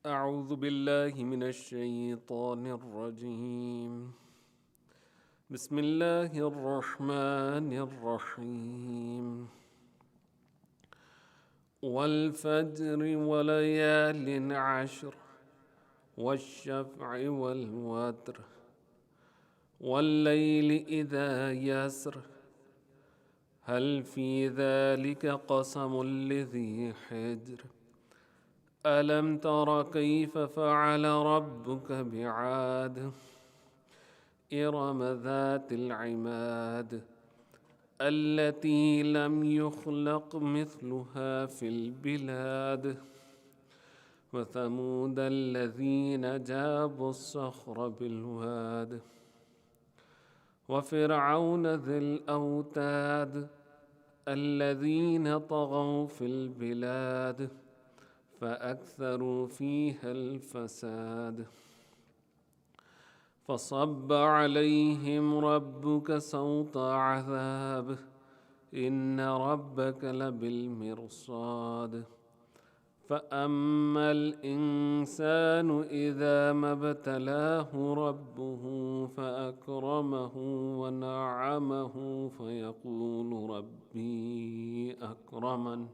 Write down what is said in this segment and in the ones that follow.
أعوذ بالله من الشيطان الرجيم. بسم الله الرحمن الرحيم. والفجر وليال عشر والشفع والوتر والليل إذا يسر هل في ذلك قسم لذي حجر ألم تر كيف فعل ربك بعاد إرم ذات العماد التي لم يخلق مثلها في البلاد وثمود الذين جابوا الصخر بالواد وفرعون ذي الأوتاد الذين طغوا في البلاد فأكثروا فيها الفساد فصب عليهم ربك سوط عذاب إن ربك لبالمرصاد فأما الإنسان إذا ما ابتلاه ربه فأكرمه ونعمه فيقول ربي أكرمن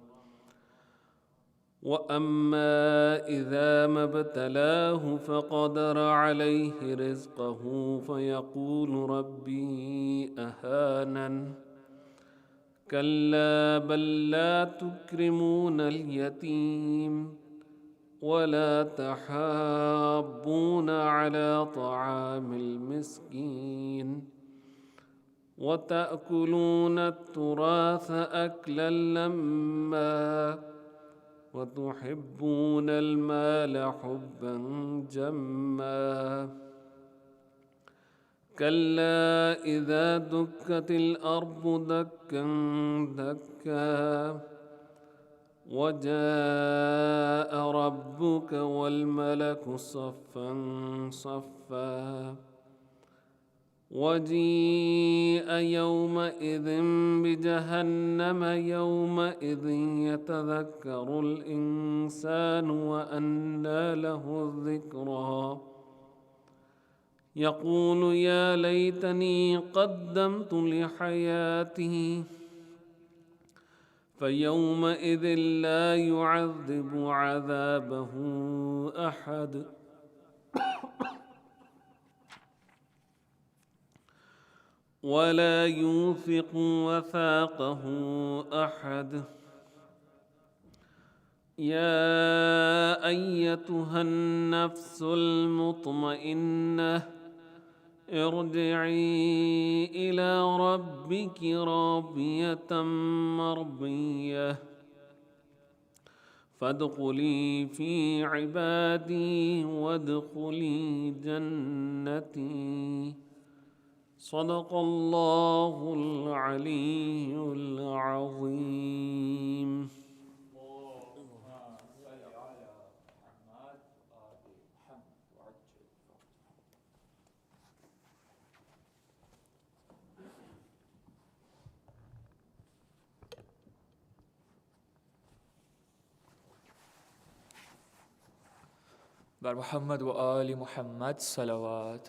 وأما إذا ما ابتلاه فقدر عليه رزقه فيقول ربي أهانن كلا بل لا تكرمون اليتيم ولا تحاضون على طعام المسكين وتأكلون التراث أكلا لما وتحبون المال حبا جما كلا إذا دكت الأرض دكا دكا وجاء ربك والملك صفا صفا وجيء يومئذ بجهنم يومئذ يتذكر الإنسان وأنى له الذكرى يقول يا ليتني قدمت لحياتي فيومئذ لا يعذب عذابه أحد ولا يوثق وثاقه أحد يا أيتها النفس المطمئنة ارجعي إلى ربك راضية مرضية فادخلي في عبادي وادخلي جنتي صدق الله العلي العظيم. بر محمد وآل محمد صلوات.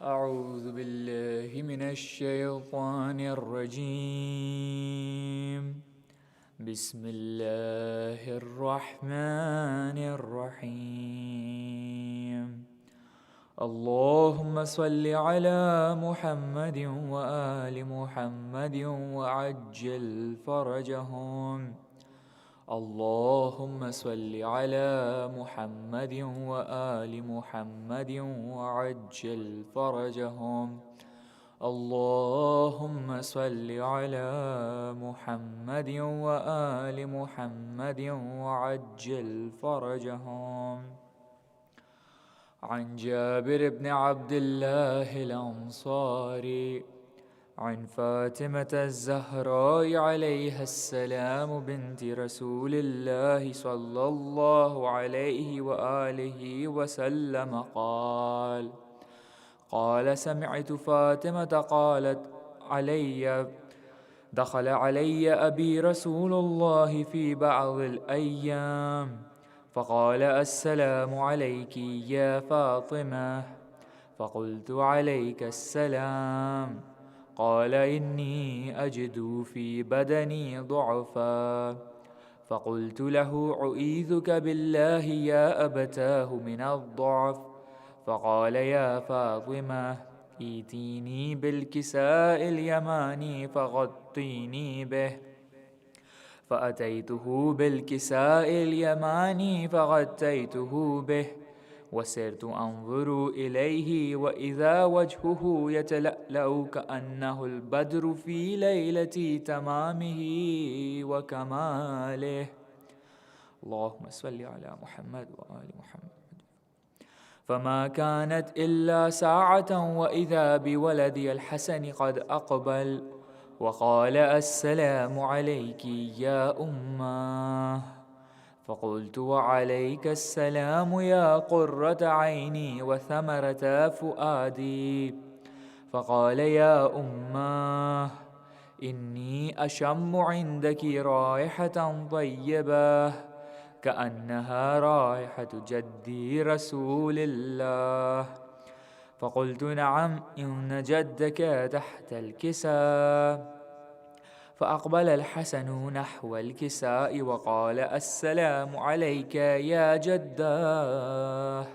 أعوذ بالله من الشيطان الرجيم. بسم الله الرحمن الرحيم. اللهم صل على محمد وآل محمد وعجل فرجهم. اللهم صل على محمد وآل محمد وعجل فرجهم. اللهم صل على محمد وآل محمد وعجل فرجهم. عن جابر بن عبد الله الأنصاري عن فاطمة الزهراء عليها السلام بنت رسول الله صلى الله عليه وآله وسلم قال سمعت فاطمة قالت علي دخل علي أبي رسول الله في بعض الأيام فقال: السلام عليك يا فاطمة. فقلت: عليك السلام. قال: إني أجد في بدني ضعفا. فقلت له: أعيذك بالله يا أبتاه من الضعف. فقال: يا فاطمة، ائتيني بالكساء اليماني فغطيني به. فأتيته بالكساء اليماني فغطيته به، وسرت أنظر إليه وإذا وجهه يتلألأ كأنه البدر في ليلة تمامه وكماله. اللهم صل على محمد وآل محمد. فما كانت إلا ساعة وإذا بولدي الحسن قد أقبل وقال: السلام عليك يا أماه. فقلت: وعليك السلام يا قرة عيني وثمرة فؤادي. فقال: يا أماه، إني أشم عندك رائحة طيبة كأنها رائحة جدي رسول الله. فقلت: نعم، إن جدك تحت الكساء. فأقبل الحسن نحو الكساء وقال: السلام عليك يا جداه.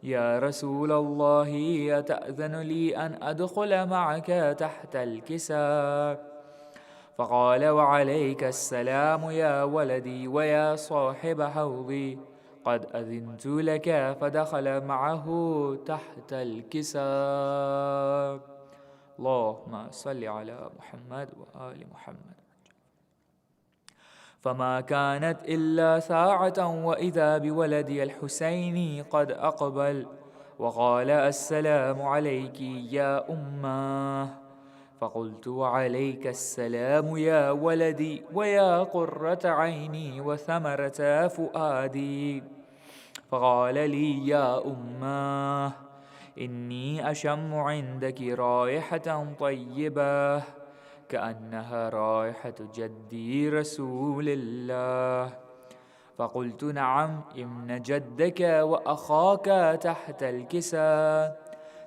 يا رسول الله، أتأذن لي أن أدخل معك تحت الكساء؟ فقال: وعليك السلام يا ولدي ويا صاحب حوضي، قد أذنت لك. فدخل معه تحت الكساء. اللهم صل على محمد وآل محمد. فما كانت إلا ساعة وإذا بولدي الحسين قد أقبل وقال: السلام عليك يا أماه. فقلت: وعليك السلام يا ولدي ويا قرة عيني وثمرة فؤادي. فقال لي: يا أماه، إني أشم عندك رائحة طيبة كأنها رائحة جدي رسول الله. فقلت: نعم، إن جدك وأخاك تحت الكساء.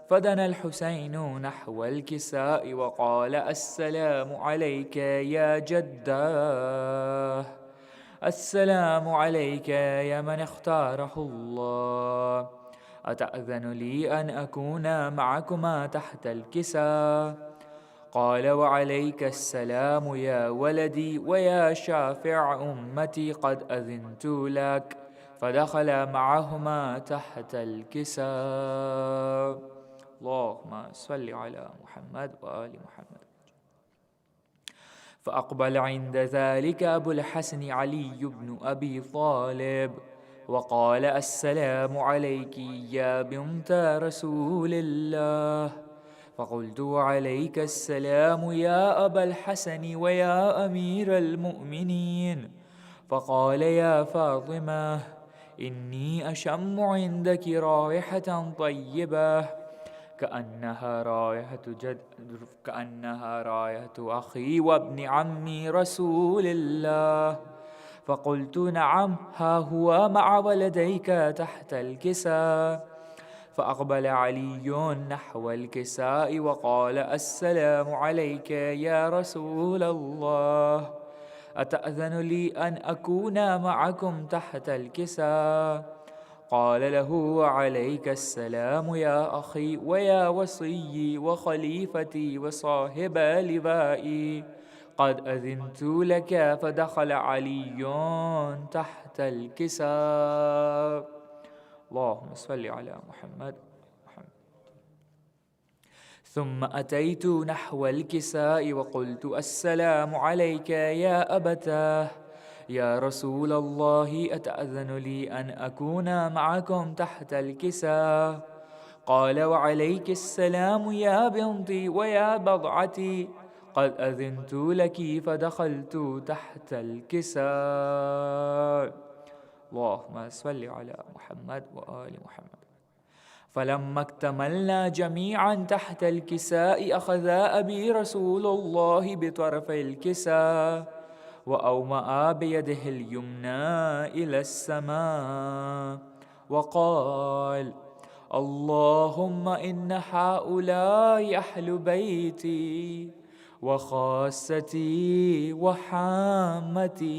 فدنا الحسين نحو الكساء وقال: السلام عليك يا جداه. السلام عليك يا من اختاره الله. أتأذن لي أن أكون معكما تحت الكساء؟ قال: وعليك السلام يا ولدي ويا شافع أمتي، قد أذنت لك. فدخل معهما تحت الكساء. اللهم صل على محمد وآل محمد. فأقبل عند ذلك أبو الحسن علي بن أبي طالب وقال: السلام عليك يا بنت رسول الله. فقلت: وعليك السلام يا أبا الحسن ويا أمير المؤمنين. فقال: يا فاطمة، إني أشم عندك رائحة طيبة كأنها رائحة أخي وابن عمي رسول الله. فقلت: نعم، ها هو مع ولديك تحت الكساء. فأقبل علي نحو الكساء وقال: السلام عليك يا رسول الله. أتأذن لي أن أكون معكم تحت الكساء؟ قال له: وعليك السلام يا أخي ويا وصيي وخليفتي وصاحب لبائي، قد أذنت لك. فدخل علي تحت الكساء. اللهم صل على محمد. ثم أتيت نحو الكساء وقلت: السلام عليك يا أبتاه. يا رسول الله، أتأذن لي أن أكون معكم تحت الكساء؟ قال: وعليك السلام يا بنتي ويا بضعتي، قد أذنت لك. فدخلت تحت الكساء. اللهم صل على محمد وآل محمد. فلما اكتملنا جميعا تحت الكساء أخذ أبي رسول الله بطرف الكساء وأومأ بيده اليمنى إلى السماء وقال: اللهم إن هؤلاء أهل بيتي وخاصتي وحامتي،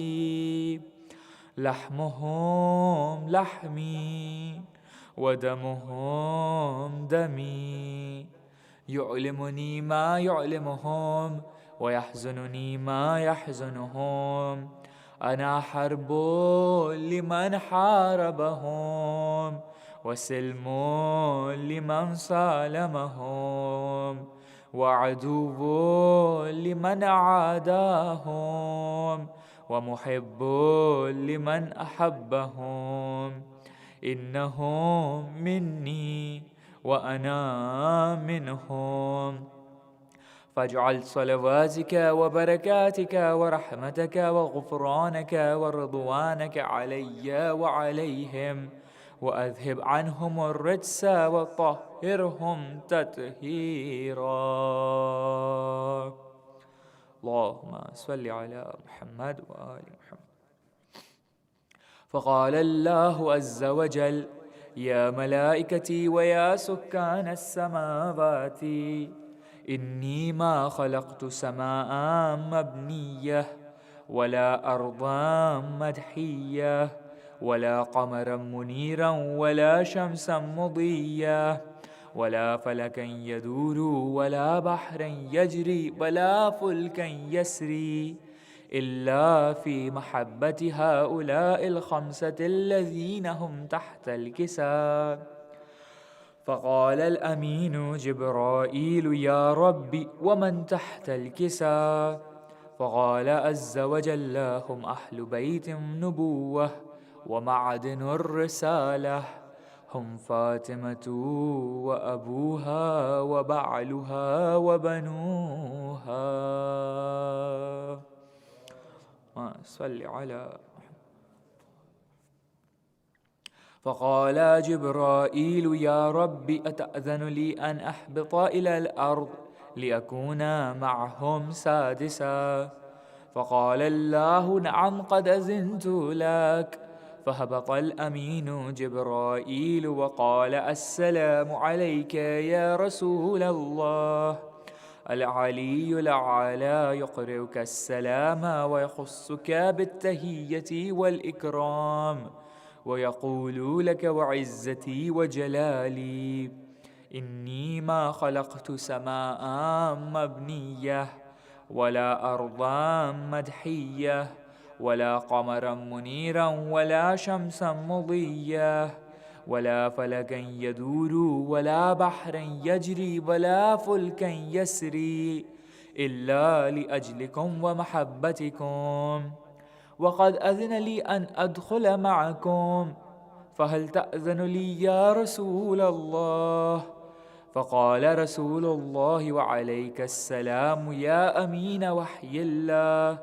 لحمهم لحمي ودمهم دمي، يؤلمني ما يؤلمهم ويحزنني ما يحزنهم، أنا حرب لمن حاربهم وسلم لمن سالمهم وعدو لمن عاداهم ومحب لمن أحبهم، إنهم مني وأنا منهم. فاجعل صلواتك وبركاتك ورحمتك وغفرانك ورضوانك علي وعليهم، وأذهب عنهم الرجس وطهرهم تطهيرا. اللهم صل على محمد وآل محمد. فقال الله عز وجل: يا ملائكتي ويا سكان السماوات، إني ما خلقت سماء مبنية ولا أرضا مدحية ولا قمرا منيرا ولا شمسا مضية ولا فلكا يدور ولا بحرا يجري ولا فلكا يسري إلا في محبة هؤلاء الخمسة الذين هم تحت الكساء. فقال الأمين جبرائيل: يا ربي ومن تحت الكساء؟ فقال عز وجل: هم أهل بيت النبوة ومعدن الرسالة، هم فاطمة وأبوها وبعلها وبنوها. ما صل على. فقال جبرائيل: يا ربي أتأذن لي أن أحبط إلى الأرض لأكون معهم سادسا؟ فقال الله: نعم قد أذنت لك. فهبط الأمين جبرائيل وقال: السلام عليك يا رسول الله. العلي الأعلى يقرئك السلام ويخصك بالتهية والإكرام ويقول لك: وعزتي وجلالي إني ما خلقت سماء مبنية ولا أرضا مدحية ولا قمرا منيرا ولا شمسا مضية ولا فلكا يدور ولا بحرا يجري ولا فلكا يسري إلا لأجلكم ومحبتكم، وقد أذن لي أن أدخل معكم، فهل تأذن لي يا رسول الله؟ فقال رسول الله: وعليك السلام يا أمين وحي الله،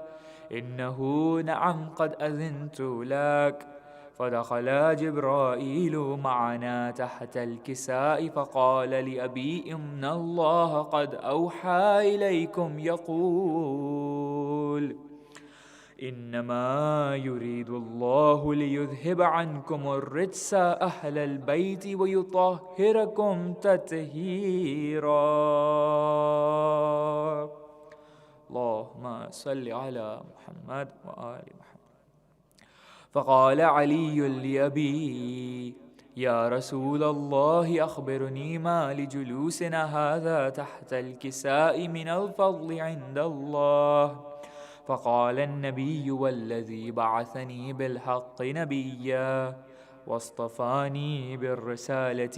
إنه نعم قد أذنت لك. فدخل جبرائيل معنا تحت الكساء فقال لأبي: إن الله قد أوحى إليكم يقول: إنما يريد الله ليذهب عنكم الرجس أهل البيت ويطهركم تطهيرا. اللهم صل على محمد وآل محمد. فقال علي لأبي: يا رسول الله أخبرني ما لجلوسنا هذا تحت الكساء من الفضل عند الله. فقال النبي: والذي بعثني بالحق نبيا واصطفاني بالرسالة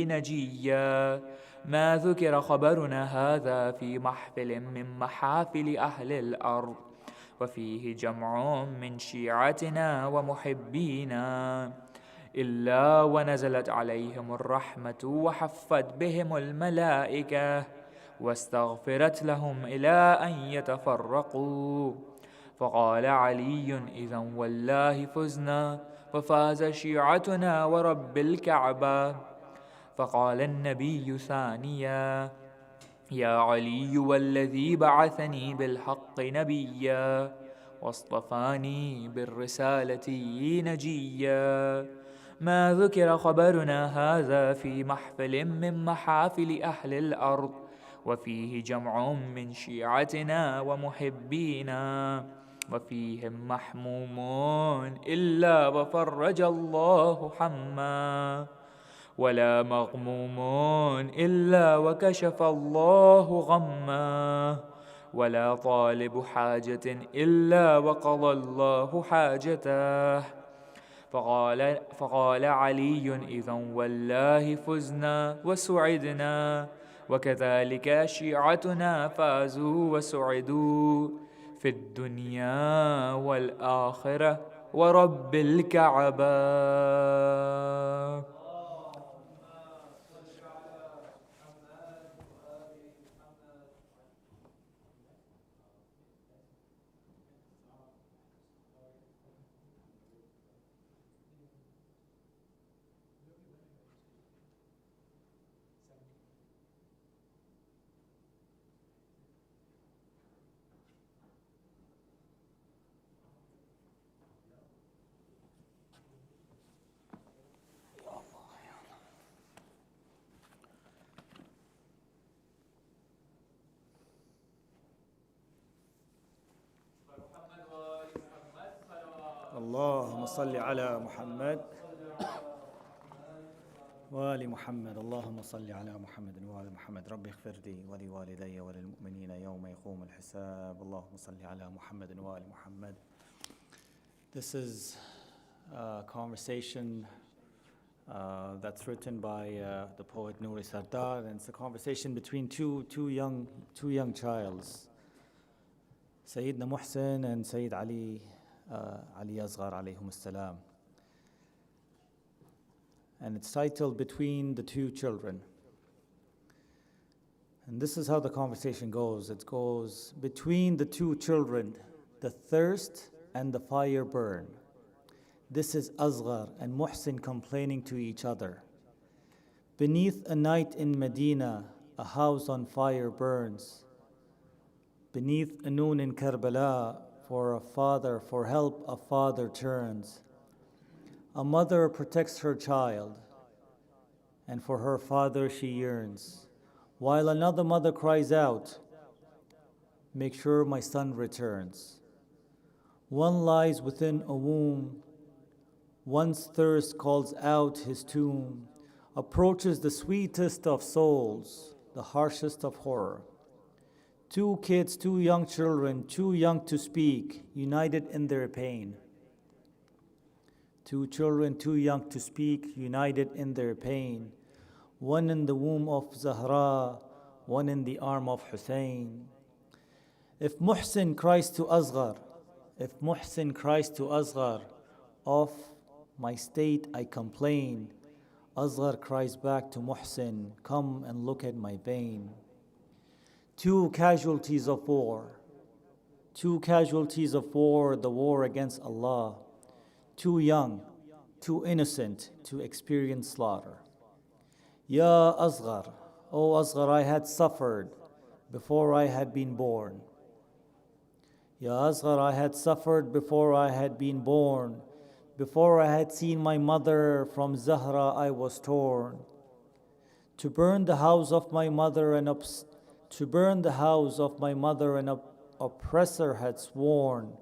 نجيا، ما ذكر خبرنا هذا في محفل من محافل أهل الأرض وفيه جمع من شيعتنا ومحبينا إلا ونزلت عليهم الرحمة وحفت بهم الملائكة واستغفرت لهم إلى أن يتفرقوا. فقال علي: إذن والله فزنا وفاز شيعتنا ورب الكعبة. فقال النبي ثانيا: يا علي والذي بعثني بالحق نبيا واصطفاني بالرسالة نجيا، ما ذكر خبرنا هذا في محفل من محافل أهل الأرض، وفيه جمع من شيعتنا ومحبينا، وفيهم محموم إلا وفرج الله حما، ولا مغموم إلا وكشف الله غمه، ولا طالب حاجة إلا وقضى الله حاجته. فقال علي: إذا والله فزنا وسعدنا، وكذلك شيعتنا فازوا وسعدوا في الدنيا والآخرة ورب الكعبة. اللهم صل على محمد وآل محمد. اللهم صل على محمد وآل محمد. رب اغفر لي ولوالدي وللمؤمنين يوم يقوم الحساب. اللهم صل على محمد وآل محمد. This is a conversation that's written by the poet Nouri Sardar, and it's a conversation between two young childs, Sayyidina Muhsin and Sayyid Ali Asghar alayhum salam. And it's titled Between the Two Children. And this is how the conversation goes. It goes: between the two children, the thirst and the fire burn. This is Asghar and Muhsin complaining to each other. Beneath a night in Medina, a house on fire burns. Beneath a noon in Karbala, for help a father turns. A mother protects her child, and for her father she yearns, while another mother cries out, make sure my son returns. One lies within a womb, one's thirst calls out his tomb, approaches the sweetest of souls, the harshest of horror. Two kids, two young children, too young to speak, united in their pain. Two children too young to speak, united in their pain. One in the womb of Zahra, one in the arm of Hussein. If Muhsin cries to Asghar, of my state I complain, Asghar cries back to Muhsin, come and look at my vein. Two casualties of war, the war against Allah. Too young, too innocent to experience slaughter. Ya Asghar, O Asghar, I had suffered before I had been born. Ya Asghar, I had suffered before I had been born. Before I had seen my mother, from Zahra I was torn. To burn the house of my mother an oppressor had sworn.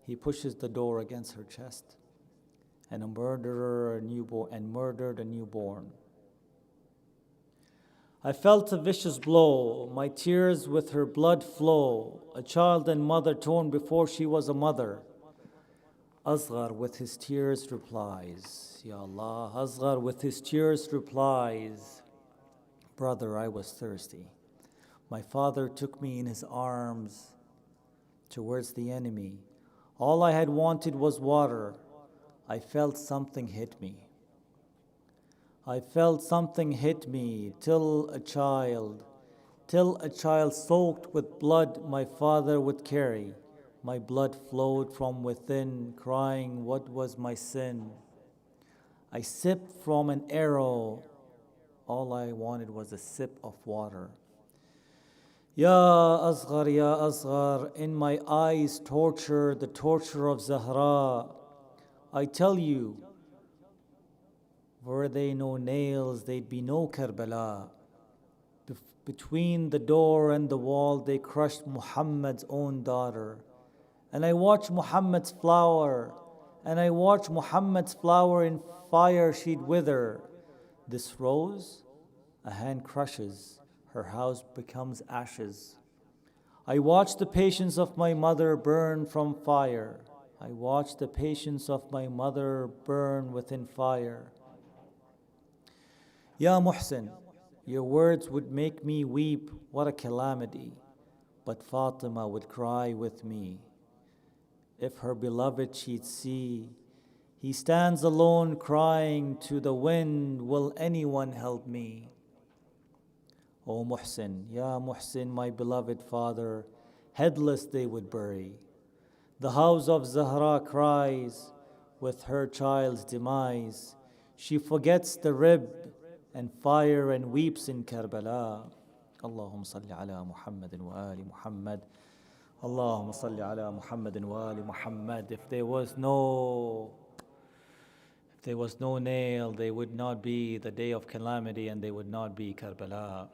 He pushes the door against her chest, and murdered a newborn. I felt a vicious blow, my tears with her blood flow, a child and mother torn before she was a mother. Asghar with his tears replies, Ya Allah, Asghar with his tears replies, brother, I was thirsty. My father took me in his arms towards the enemy. All I had wanted was water. I felt something hit me. Till a child soaked with blood my father would carry. My blood flowed from within, crying, what was my sin? I sipped from an arrow All I wanted was a sip of water. Ya Asghar, in my eyes torture, the torture of Zahra. I tell you, were they no nails, they'd be no Karbala. Between the door and the wall, they crushed Muhammad's own daughter. And I watched Muhammad's flower, in fire she'd wither. This rose, a hand crushes, her house becomes ashes. I watched the patience of my mother burn from fire. I watched the patience of my mother burn within fire. Ya Muhsin, your words would make me weep, what a calamity. But Fatima would cry with me. If her beloved she'd see, he stands alone crying to the wind, will anyone help me? O Muhsin, Ya Muhsin, my beloved father, headless they would bury. The house of Zahra cries with her child's demise. She forgets the rib and fire and weeps in Karbala. Allahumma salli ala Muhammadin wa ali Muhammad. Allahumma salli ala Muhammadin wa ali Muhammad. If there was no nail, they would not be the day of calamity and they would not be Karbala.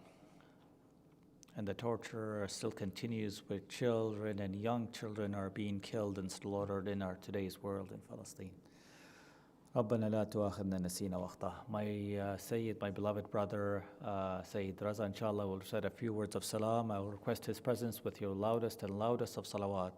And the torture still continues with children, and young children are being killed and slaughtered in our today's world in Palestine. ربنا لا تؤاخذنا نسينا واخطأنا. My Sayyid, my beloved brother, Sayyid Raza, inshallah, will recite a few words of salam. I will request his presence with your loudest and loudest of salawat.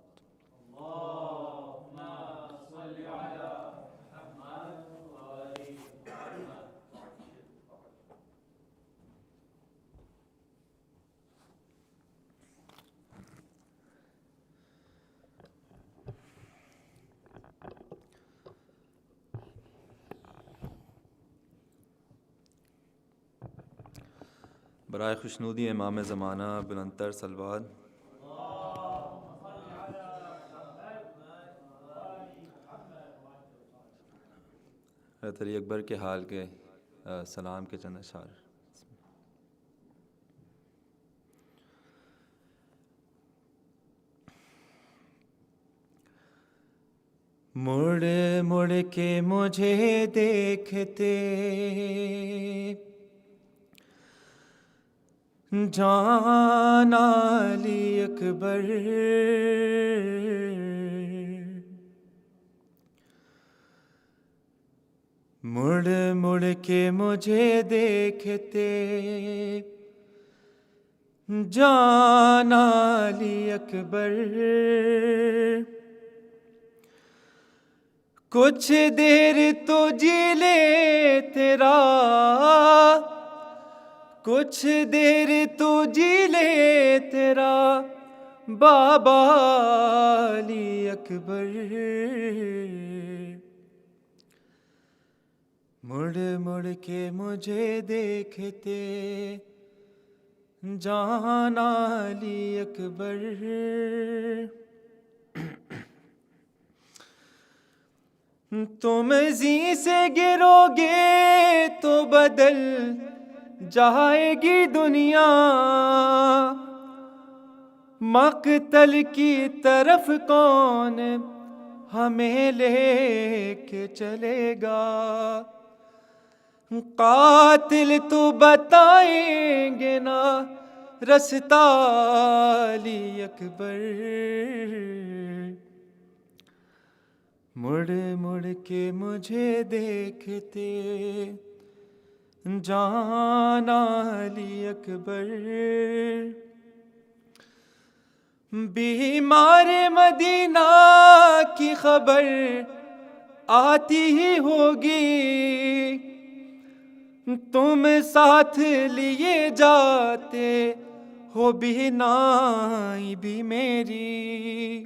برائے خوشنودی امام زمانہ بلندتر صلوات. حضرت علی اکبر کے حال کے سلام کے چند اشعار. مڑ مڑ کے مجھے دیکھتے جان علی اکبر، مڑ مڑ کے مجھے دیکھتے جان علی اکبر، کچھ دیر تو جی لے تیرا، کچھ دیر تو جی لے تیرا بابا علی اکبر، مڑ مڑ کے مجھے دیکھتے جان علی اکبر، تم زی سے گرو گے تو بدل جائے گی دنیا، مقتل کی طرف کون ہمیں لے کے چلے گا، قاتل تو بتائیں گے نا رستہ علی اکبر، مڑ مڑ کے مجھے دیکھتے جان علی اکبر، بیمار مدینہ کی خبر آتی ہی ہوگی، تم ساتھ لیے جاتے ہو بینائی بھی میری،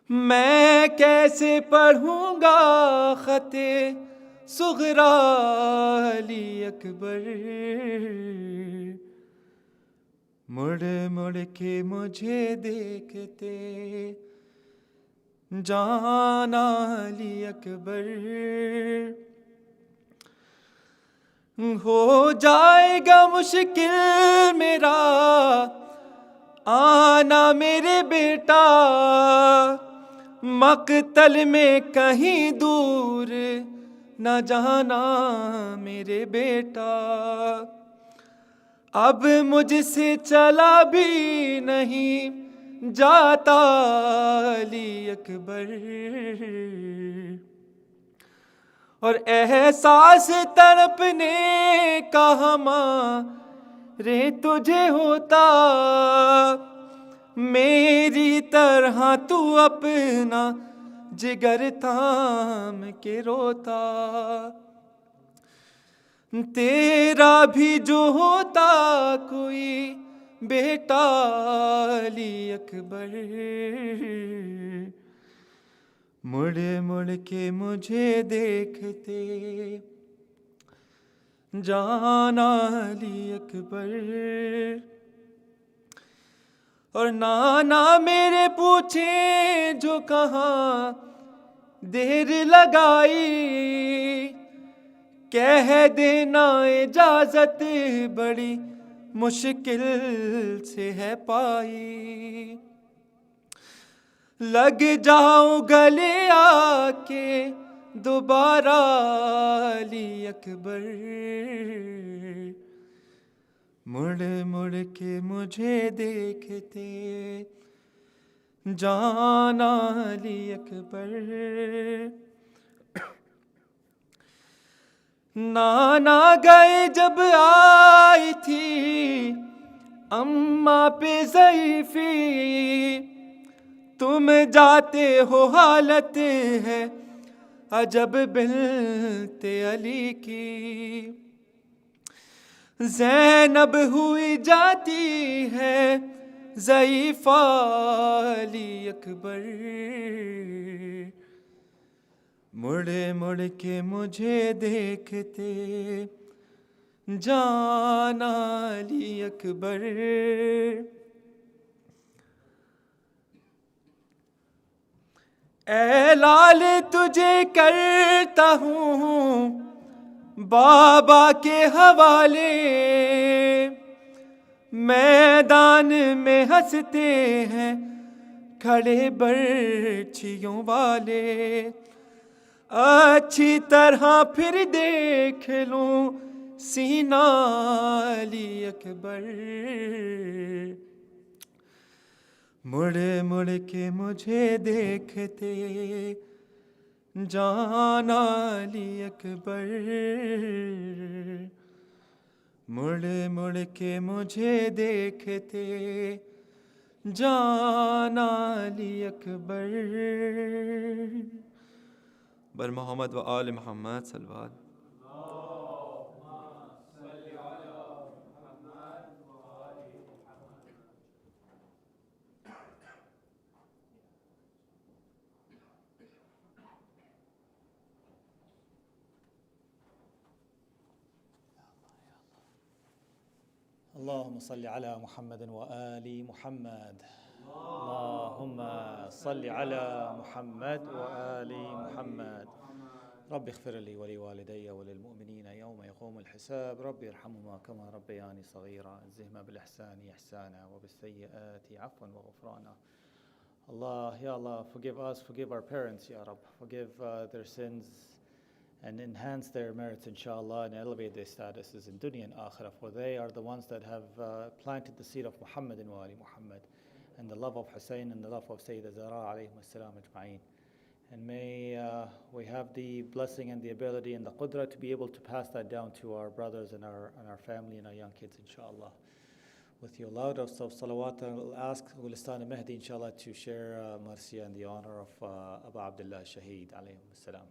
میں کیسے پڑھوں گا خط صغرا علی اکبر، مڑ مڑ کے مجھے دیکھتے جان علی اکبر، ہو جائے گا مشکل میرا آنا میرے بیٹا، مقتل میں کہیں دور نہ جانا میرے بیٹا، اب مجھ سے چلا بھی نہیں جاتا علی اکبر، اور احساس تڑپنے کا ہمارے تجھے ہوتا، میری طرح تو اپنا جگر تھام کے روتا، تیرا بھی جو ہوتا کوئی بیٹا علی اکبر، مڑ مڑ کے مجھے دیکھتے جانا علی اکبر، اور نانا میرے پوچھے جو کہاں دیر لگائی، کہہ دینا اجازت بڑی مشکل سے ہے پائی، لگ جاؤں گلے آ کے دوبارہ علی اکبر، مڑ مڑ کے مجھے دیکھتے جانا علی اکبر، نانا گئے جب آئی تھی اماں پہ ضعیفی، تم جاتے ہو حالت ہے عجب بنت علی کی، زینب ہوئی جاتی ہے ضعیفہ علی اکبر، مڑ مڑ کے مجھے دیکھتے جانا علی اکبر، اے لال تجھے کرتا ہوں بابا کے حوالے، میدان میں ہنستے ہیں کھڑے برچھیوں والے، اچھی طرح پھر دیکھ لوں سینہ علی اکبر، مڑ مڑ کے مجھے دیکھتے جانا علی اکبر، مڑ مڑ کے مجھے دیکھتے جانا علی اکبر، بر محمد و آل محمد صلوات۔ اللهم صل على محمد وآل محمد. اللهم صل على محمد وآل محمد. رب اغفر لي ولوالدي وللمؤمنين يوم يقوم الحساب. رب ارحمهما كما ربياني صغيرا. انزهما بالإحسان إحسانا وبالسيئات عفوا وغفرانا. Allah, Ya Allah, forgive us, forgive our parents, Ya Rabb. Forgive their sins and enhance their merits, inshallah, and elevate their statuses in dunya and akhirah, for they are the ones that have planted the seed of Muhammad and Ali Muhammad, and the love of Hussein and the love of Sayyida Zahra alayhim assalam ajma'een. And may we have the blessing and the ability and the qudra to be able to pass that down to our brothers and our family and our young kids, inshallah. With your loud of salawat, I'll ask Gulistan Mehdi, inshallah, to share marsiya in the honor of Abu Abdullah Shaheed alayhim assalam.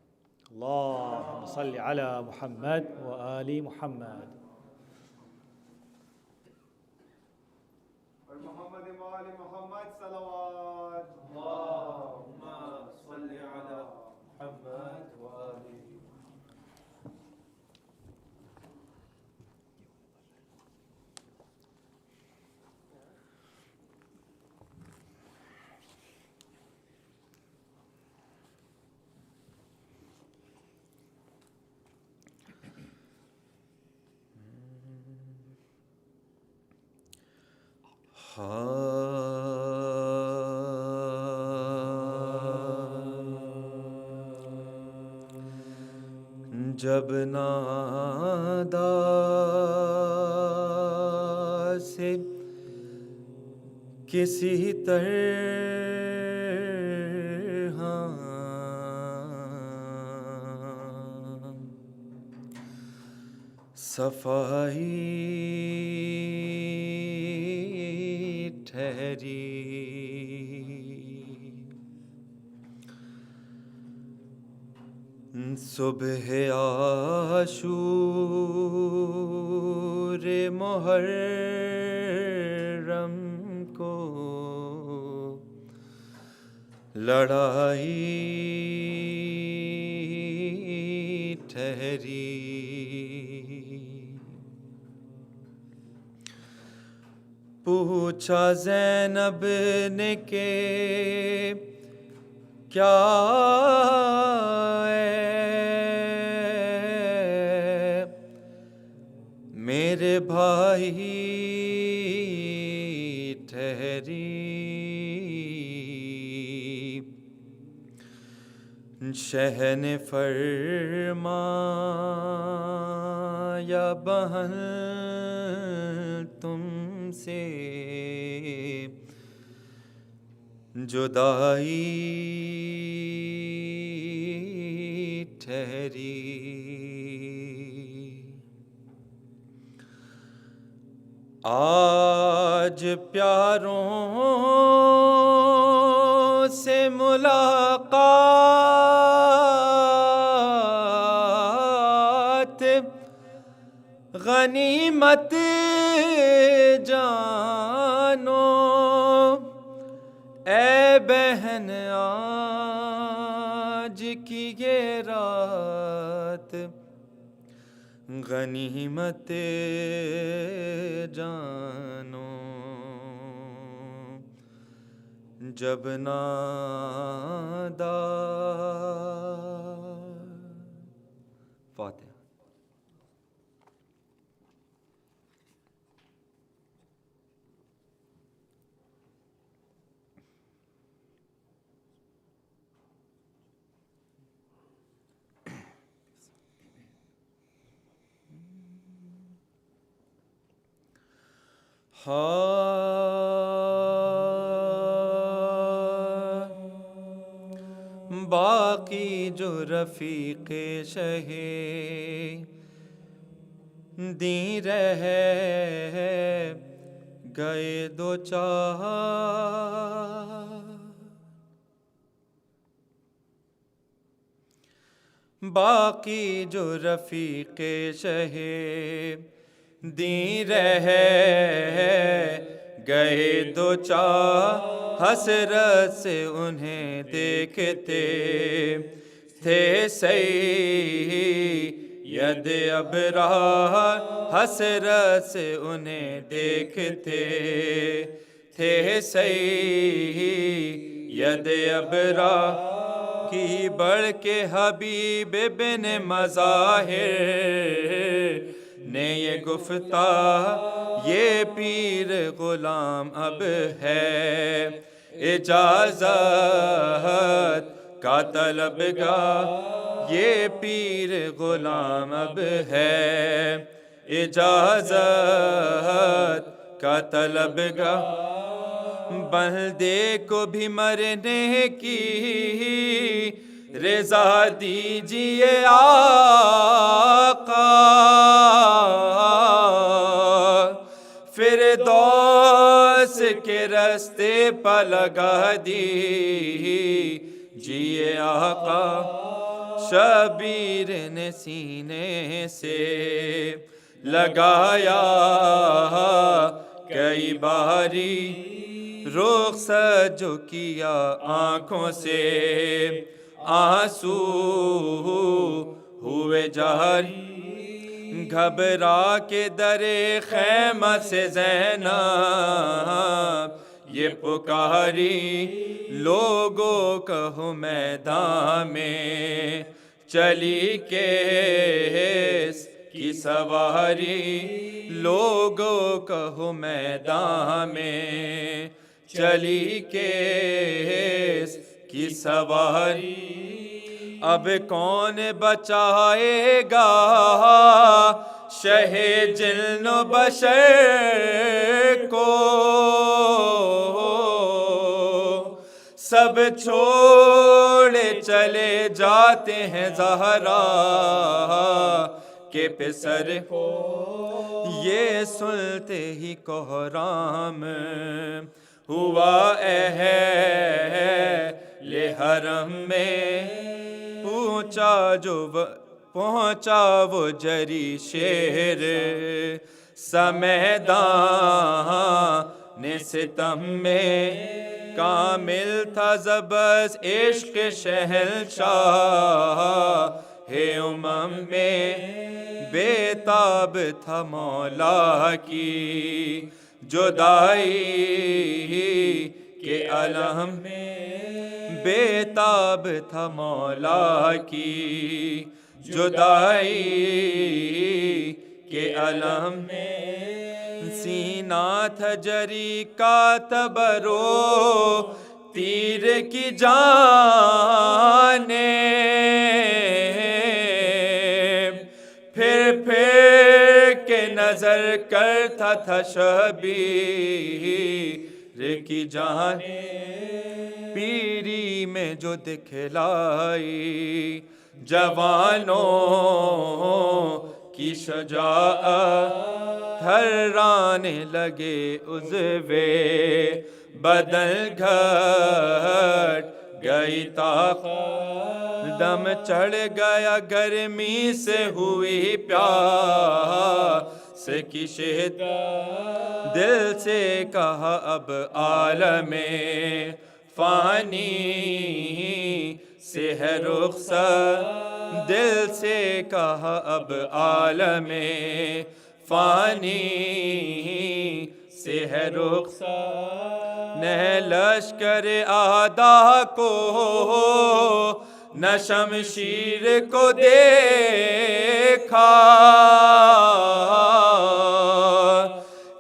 اللهم صل على محمد وآل محمد. محمد وآل محمد صلوات. اللهم صل على محمد وآل جب نادا سے کسی طرح صفائی ٹھہری، صبح عاشور محرم کو لڑائی ٹھہری، پوچھا زینب نے کہ کیا میرے بھائی ٹھہری، شہ نے فرمایا بہن تم سے جدائی ٹھہری، آج پیاروں سے ملاقات غنیمت جانو، اے بہن آج کی یہ رات غنیمت جانو، جب نادا فاتحہ۔ باقی جو رفیق شہ دیں رہ گئے دو چار، باقی جو رفیق شہ دیں رہ گئے دو چار، حسرت سے انہیں دیکھتے تھے سید ابرار، حسرت سے انہیں دیکھتے تھے سید ابرار، کی بڑھ کے حبیب بن مظاہر نے یہ گفتہ، یہ پیر غلام اب ہے اجازت کا طلبگار، یہ پیر غلام اب ہے اجازت کا طلبگار، بندے کو بھی مرنے کی رضا دیجیے آقا، فردوس کے راستے پہ لگا دیجیے آقا، شبیر نے سینے سے لگایا کئی باری، رخصت جو کیا آنکھوں سے آنسو ہوئے جاری، گھبرا کے در خیمہ سے زینب یہ پکاری، لوگوں کہو میدان میں چلی کس کی سواری لوگوں کہو میدان میں چلی کیس کی سواری اب کون بچائے گا شہ جن و بشر کو سب چھوڑے چلے جاتے ہیں زہرا کے پسر کو یہ سنتے ہی کوہرام ہوا اہل حرم میں پہنچا وہ جری شیر سمیدان ستم میں کامل تھا زبز عشق شہنشاہ ہے امم میں بےتاب تھا مولا کی جدائی کے علم میں بےتاب تھا مولا کی جدائی کے علم میں سینہ تھا جری کا تبرو تیر کی جانے پھر کے نظر کرتا تھا شبیر کی جانے پیری میں جو دکھلائی جوانوں کی شجاعت تھرانے لگے عضوے بدن گھٹ گئی طاقت دم چڑھ گیا گرمی سے ہوئی پیاس کی شدت دل سے کہا اب عالم فانی سے ہے رخصت دل سے کہا اب عالم فانی سے ہے رخصت نہ لشکر اعداء کو نہ شمشیر کو دیکھا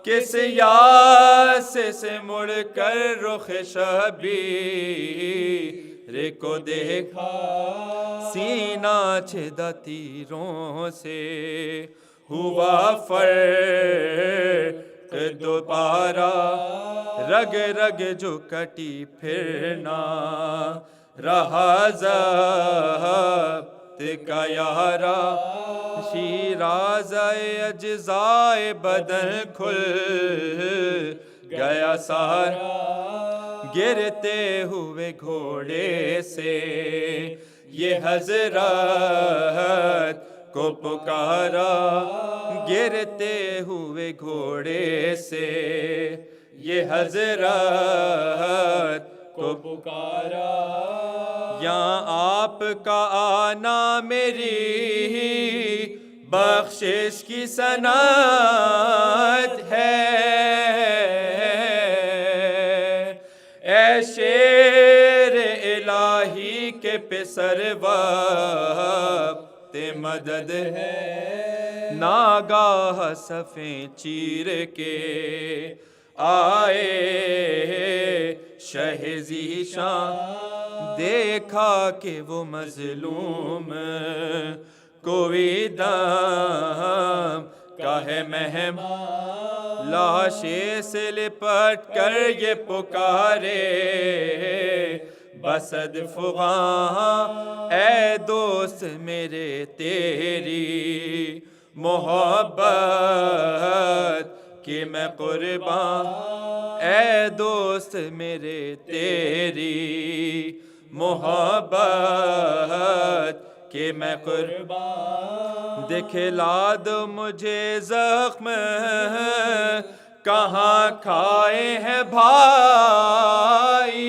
کس یاس سے مڑ کر رخ شبیر کو دیکھا سینہ چھدا تیروں سے ہوا فرق دوبارہ رگ رگ جو کٹی پھر نہ رہا ضبط کا یارا شیراز اجزائے بدن کھل گیا سارا گرتے ہوئے گھوڑے سے یہ حضرت کو پکارا گرتے ہوئے گھوڑے سے یہ حضرت کو پکارا یہاں آپ کا آنا میری بخشش کی سند ہے اے شیر الہی کے پسر وقت مدد ہے ناگاہ صفیں چیر کے آئے شہ ذیشان دیکھا کہ وہ مظلوم کوئی دم کا ہے مہمان لاشے سے لپٹ کر یہ پکارے بسد فغاں اے دوست میرے تیری محبت کہ میں قربان اے دوست میرے تیری محبت کہ میں قربان دکھلا دو مجھے زخم کہاں کھائے ہیں بھائی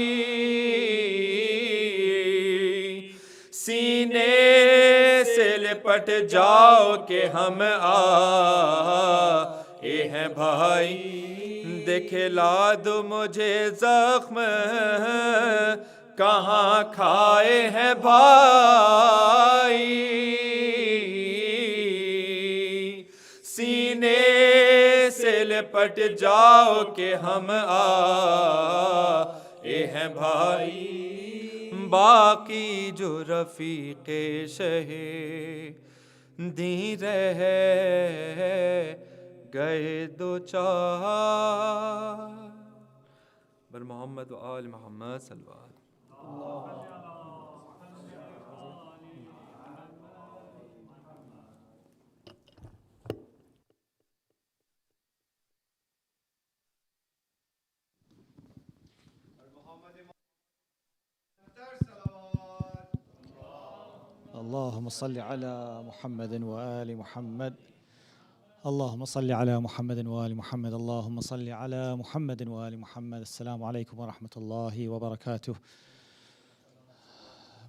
سینے سے لپٹ جاؤ کہ ہم آئے ہیں بھائی دکھلا دو مجھے زخم کہاں کھائے ہیں بھائی से लिपट जाओ कि हम आए हैं भाई, बाकी जो रफीके शहे दी रह गए दो चार। बर मोहम्मद व आल मोहम्मद सल्लल्लाहु اللهم صل على محمد وآل محمد. اللهم صل على محمد وآل محمد. اللهم صل على محمد وآل محمد. Assalamu alaikum wa rahmatullahi wa barakatuh.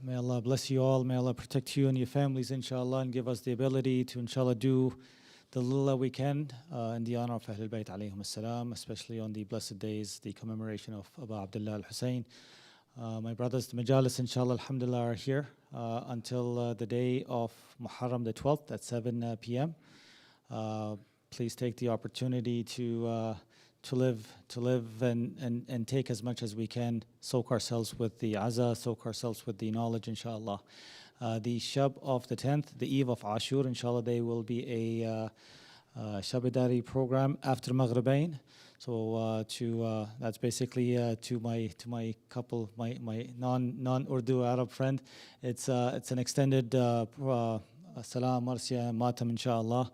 May Allah bless you all. May Allah protect you and your families, inshallah, and give us the ability to, inshallah, do the little that we can in the honor of Ahlul Bayt alayhim as-salam, especially on the blessed days, the commemoration of Abu Abdullah al-Hussein. My brothers, the Majalis, inshallah, alhamdulillah, are here until the day of Muharram the 12th at 7 p.m. Please take the opportunity to live and take as much as we can, soak ourselves with the azah, soak ourselves with the knowledge, inshallah. The Shab of the 10th, the eve of Ashur, inshallah, there will be a Shabadari program after Maghribain. So that's basically to my couple, my non-Urdu Arab friend. It's an extended Salam, Marsia, Matam, inshallah,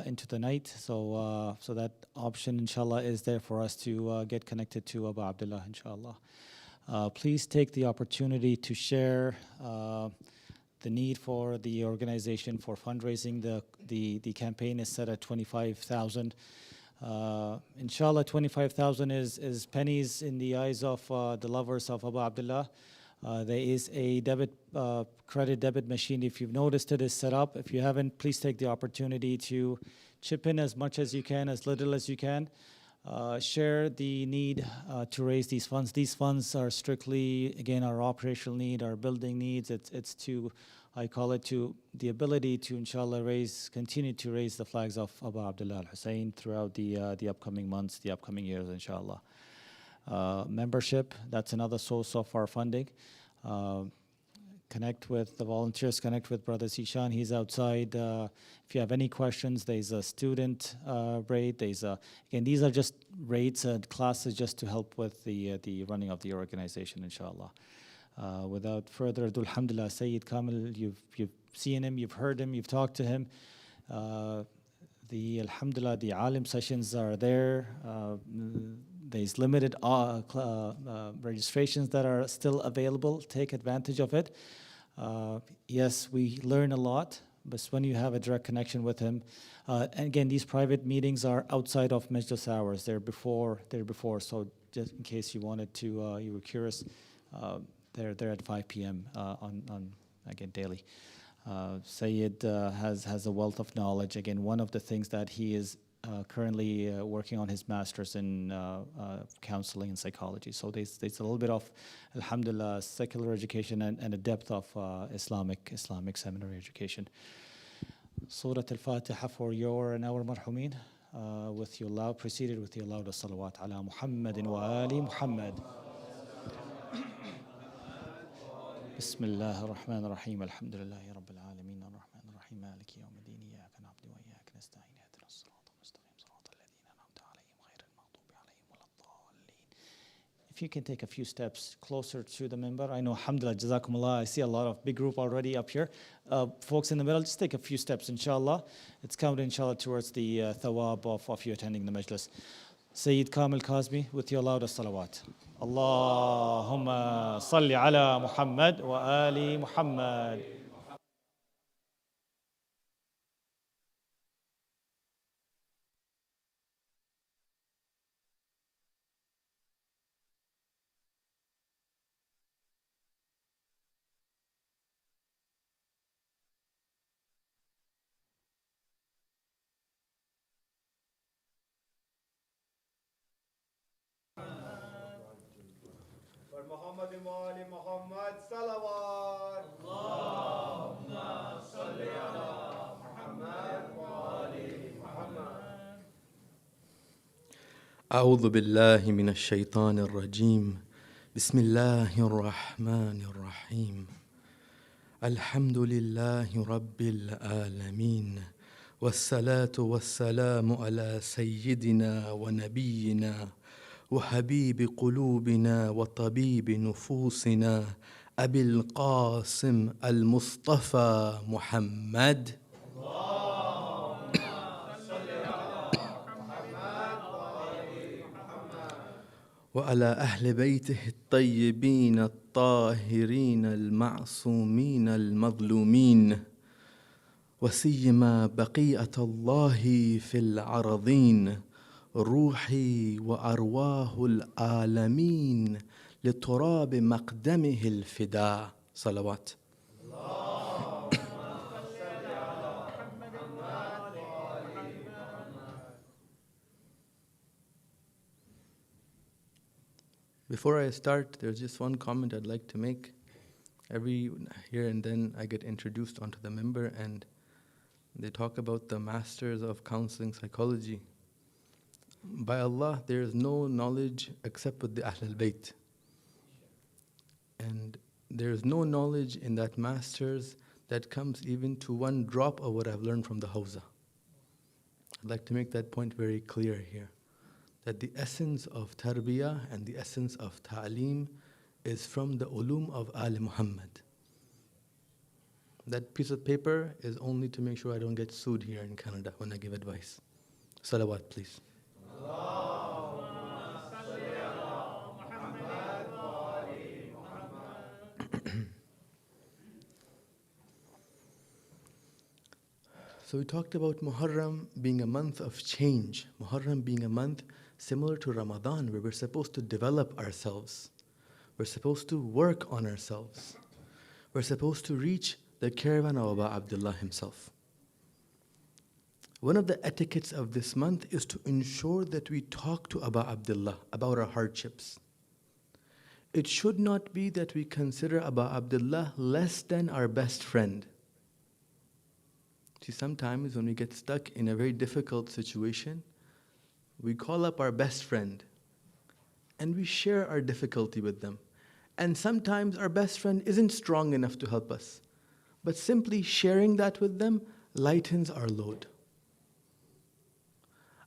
into the night. So that option, inshallah, is there for us to get connected to Abu Abdullah, inshallah. Please take the opportunity to share the need for the organization for fundraising. The campaign is set at 25,000. Inshallah, 25,000 is pennies in the eyes of the lovers of Abu Abdullah. There is a credit debit machine. If you've noticed, it is set up. If you haven't, please take the opportunity to chip in as much as you can, as little as you can. Share the need to raise these funds. These funds are strictly, again, our operational need, our building needs. It's to, I call it, to the ability to, inshallah, continue to raise the flags of Abu Abdullah al-Hussein throughout the upcoming months, the upcoming years, inshallah. Membership, that's another source of our funding. Connect with the volunteers, connect with Brother Sishan. He's outside. If you have any questions, there's a student rate. Again, these are just rates and classes just to help with the running of the organization, inshallah. Without further ado, alhamdulillah, Sayyid Kamil, you've seen him, you've heard him, you've talked to him. Alhamdulillah, the alim sessions are there. There's limited registrations that are still available. Take advantage of it. Yes, we learn a lot, but when you have a direct connection with him, and again, these private meetings are outside of Majlis hours. They're before. So just in case you wanted to, you were curious, they're at 5 p.m. on again daily. Sayyid has a wealth of knowledge. Again, one of the things that he is currently working on his master's in counseling and psychology. So there's a little bit of, alhamdulillah, secular education and a depth of Islamic seminary education. Surah Al-Fatiha for your and our marhumin. With your loud, preceded with your loud salawat ala Muhammadin wa ali Muhammad. بسم الله الرحمن الرحيم الحمد لله رب العالمين الرحمن الرحيم مالك يوم الدين إياك نعبد وإياك نستعين اهدنا الصراط المستقيم صراط الذين أنعمت عليهم غير المغضوب عليهم ولا الضالين. If you can take a few steps closer to the member, I know, alhamdulillah, jazakumullah, I see a lot of big group already up here. Folks in the middle, just take a few steps, inshallah. It's counted, inshallah, towards the thawab of you attending the majlis. Sayyid Kamil Kazmi with your loudest salawat. Allahumma salli ala Muhammad wa ali Muhammad. محمد وآل محمد صلوات اللهم صل على محمد وآل محمد. أعوذ بالله من الشيطان الرجيم بسم الله الرحمن الرحيم الحمد لله رب العالمين والصلاة والسلام على سيدنا ونبينا وحبيب قلوبنا وطبيب نفوسنا أبي القاسم المصطفى محمد وعلى أهل بيته الطيبين الطاهرين المعصومين المظلومين وسيما بقية الله في العرضين روحي وأرواح العالمين لتراب مقدمه الفداء صلوات. Before I start, there's just one comment I'd like to make. Every here and then I get introduced onto the member and they talk about the masters of counseling psychology. By Allah, there is no knowledge except with the Ahlul Bayt. And there is no knowledge in that masters that comes even to one drop of what I've learned from the Hawza. I'd like to make that point very clear here. That the essence of tarbiyah and the essence of ta'aleem is from the ulum of Ali Muhammad. That piece of paper is only to make sure I don't get sued here in Canada when I give advice. Salawat, please. So we talked about Muharram being a month of change. Muharram being a month similar to Ramadan, where we're supposed to develop ourselves. We're supposed to work on ourselves. We're supposed to reach the caravan of Aba Abdullah himself. One of the etiquettes of this month is to ensure that we talk to Aba Abdullah about our hardships. It should not be that we consider Aba Abdullah less than our best friend. See, sometimes when we get stuck in a very difficult situation, we call up our best friend and we share our difficulty with them. And sometimes our best friend isn't strong enough to help us, but simply sharing that with them lightens our load.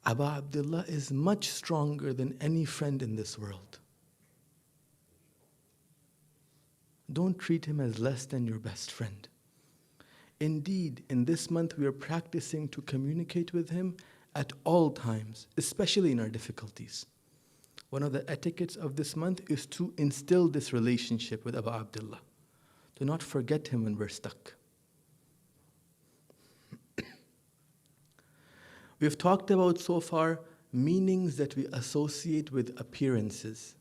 Aba Abdullah is much stronger than any friend in this world. Don't treat him as less than your best friend. Indeed, in this month we are practicing to communicate with him at all times, especially in our difficulties. One of the etiquettes of this month is to instill this relationship with Aba Abdullah. Do not forget him when we're stuck. We've talked about so far meanings that we associate with appearances.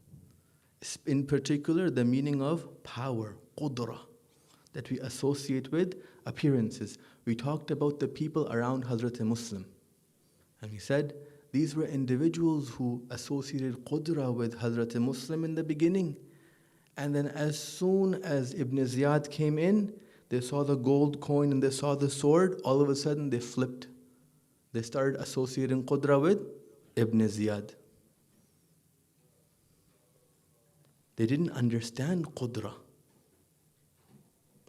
In particular, the meaning of power, qudra, that we associate with appearances. We talked about the people around Hazrat Muslim. And we said these were individuals who associated qudra with Hazrat Muslim in the beginning. And then as soon as Ibn Ziyad came in, they saw the gold coin and they saw the sword, all of a sudden they flipped. They started associating qudra with Ibn Ziyad. They didn't understand qudra.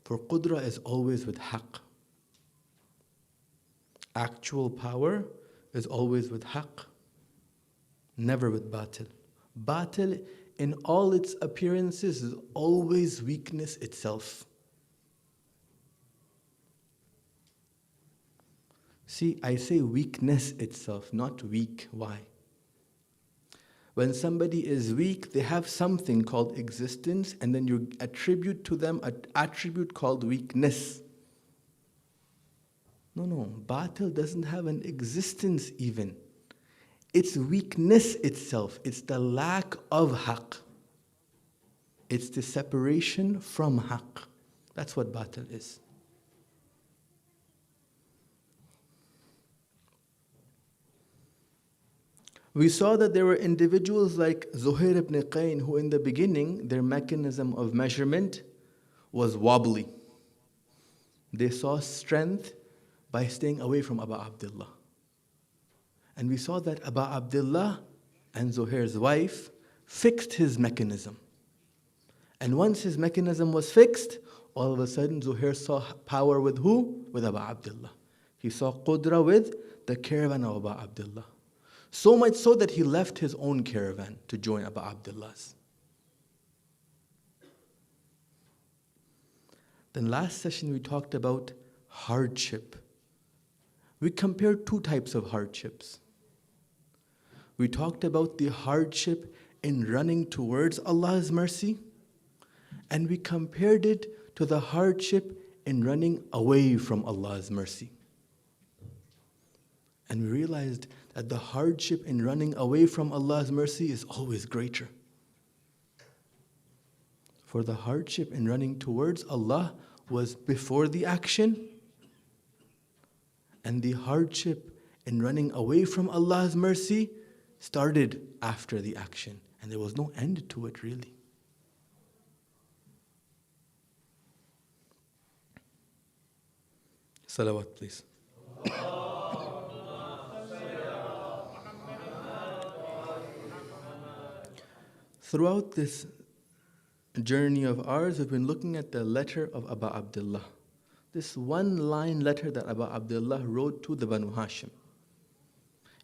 For qudra is always with haqq. Actual power is always with haqq, never with batil. Batil in all its appearances is always weakness itself. See, I say weakness itself, not weak. Why? When somebody is weak, they have something called existence, and then you attribute to them an attribute called weakness. No, batil doesn't have an existence even. It's weakness itself. It's the lack of haqq. It's the separation from haqq. That's what batil is. We saw that there were individuals like Zuhair ibn Qayn who in the beginning, their mechanism of measurement was wobbly. They saw strength by staying away from Aba Abdullah. And we saw that Aba Abdullah And Zuhair's wife fixed his mechanism. And once his mechanism was fixed, all of a sudden Zuhair saw power with who? With Abu Abdullah. He saw Qudra with the caravan of Abu Abdullah. So much so that he left his own caravan to join Abu Abdullah's. Then last session we talked about hardship. We compared two types of hardships. We talked about the hardship in running towards Allah's mercy, and we compared it to the hardship in running away from Allah's mercy. And we realized that the hardship in running away from Allah's mercy is always greater. For the hardship in running towards Allah was before the action, and the hardship in running away from Allah's mercy started after the action, and there was no end to it really. Salawat, please. Throughout this journey of ours, we've been looking at the letter of Abu Abdullah. This one-line letter that Abu Abdullah wrote to the Banu Hashim.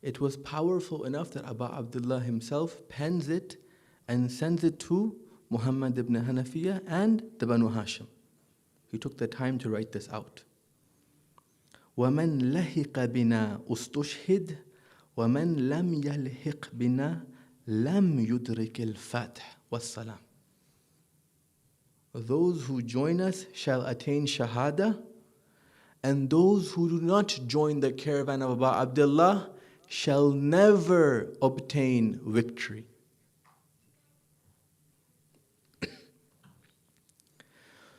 It was powerful enough that Abu Abdullah himself pens it and sends it to Muhammad ibn Hanafiya and the Banu Hashim. He took the time to write this out. وَمَنْ لَهِقَ بِنَا أُسْتُشْهِدْ وَمَنْ لَمْ يَلْهِقْ بِنَا لَمْ يُدْرِكِ الْفَاتِحِ وَالسَّلَامِ. Those who join us shall attain shahada, and those who do not join the caravan of Abu Abdullah shall never obtain victory.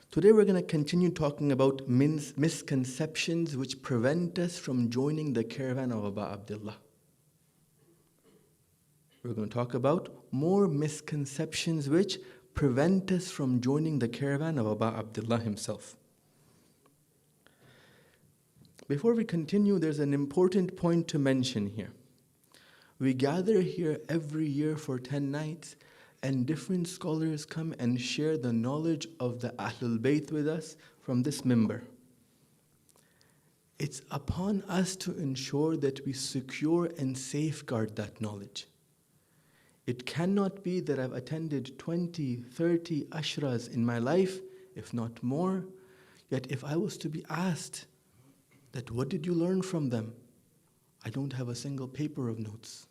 Today we're going to continue talking about misconceptions which prevent us from joining the caravan of Abu Abdullah. We're going to talk about more misconceptions which prevent us from joining the caravan of Abu Abdullah himself. Before we continue, there's an important point to mention here. We gather here every year for 10 nights, and different scholars come and share the knowledge of the Ahlul Bayt with us from this minbar. It's upon us to ensure that we secure and safeguard that knowledge. It cannot be that I've attended 20, 30 ashras in my life, if not more, yet if I was to be asked that what did you learn from them, I don't have a single paper of notes.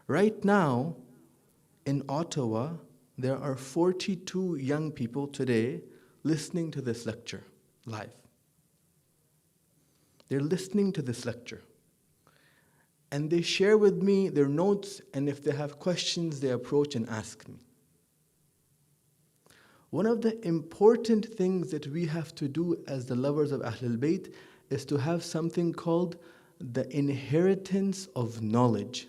Right now, in Ottawa, there are 42 young people today listening to this lecture live. They're listening to this lecture. And they share with me their notes, and if they have questions, they approach and ask me. One of the important things that we have to do as the lovers of Ahlul Bayt is to have something called the inheritance of knowledge.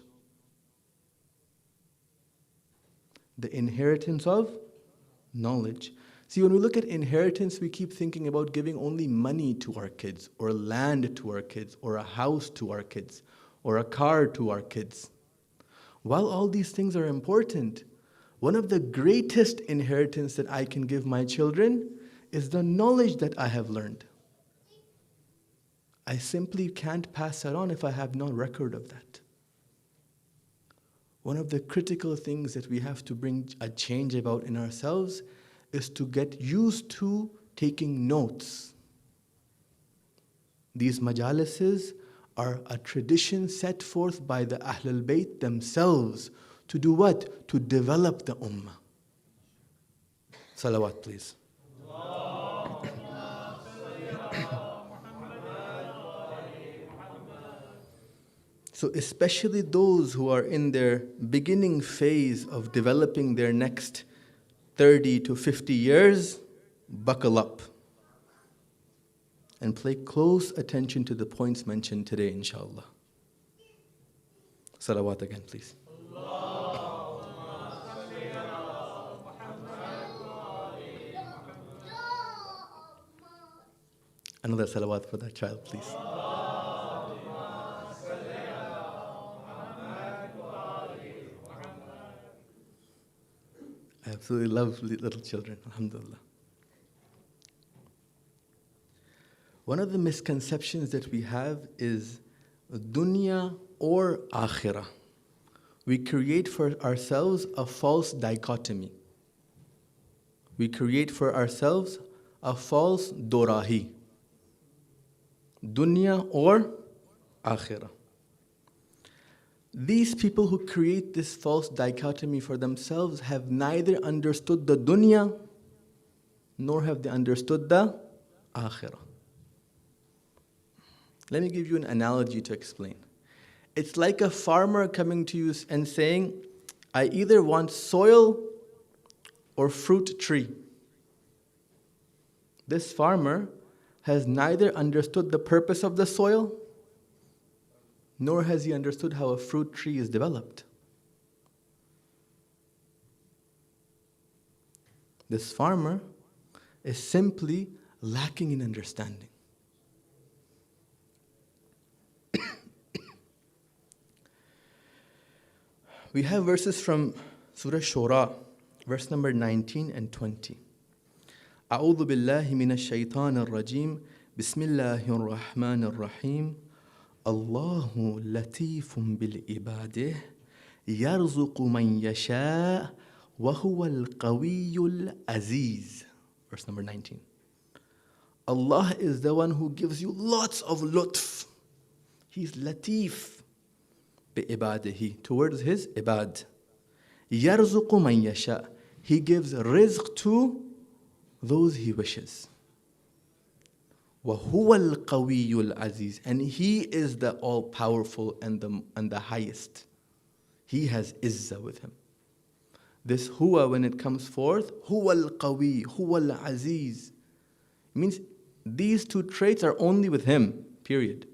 The inheritance of knowledge. See, when we look at inheritance, we keep thinking about giving only money to our kids, or land to our kids, or a house to our kids, or a car to our kids. While all these things are important, one of the greatest inheritance that I can give my children is the knowledge that I have learned. I simply can't pass that on if I have no record of that. One of the critical things that we have to bring a change about in ourselves is to get used to taking notes. These majalises are a tradition set forth by the Ahlul Bayt themselves to do what? To develop the ummah. Salawat, please. So especially those who are in their beginning phase of developing their next 30 to 50 years, buckle up and pay close attention to the points mentioned today, inshallah. Salawat again, please. Another salawat for that child, please. absolutely love little children, alhamdulillah. One of the misconceptions that we have is dunya or akhirah. We create for ourselves a false dichotomy. We create for ourselves a false dorahi. Dunya or akhirah. These people who create this false dichotomy for themselves have neither understood the dunya nor have they understood the akhirah. Let me give you an analogy to explain. It's like a farmer coming to you and saying, I either want soil or fruit tree. This farmer has neither understood the purpose of the soil, nor has he understood how a fruit tree is developed. This farmer is simply lacking in understanding. We have verses from Surah Shura, verse number 19 and 20. أعوذ بالله من الشيطان الرجيم بسم الله الرحمن الرحيم الله لطيف بالعباد يرزق من يشاء وهو القوي العزيز. Verse number 19. Allah is the one who gives you lots of lutf. He's latif. بِعِبَادِهِ, towards his ibad. يَرْزُقُ مَنْ يَشَاء. He gives rizq to those he wishes. وَهُوَ الْقَوِيُّ الْعَزِيزُ. And he is the all-powerful and the highest. He has izzah with him. This huwa, when it comes forth, هُوَ الْقَوِيُّ هُوَ الْعَزِيزُ, means these two traits are only with him, period.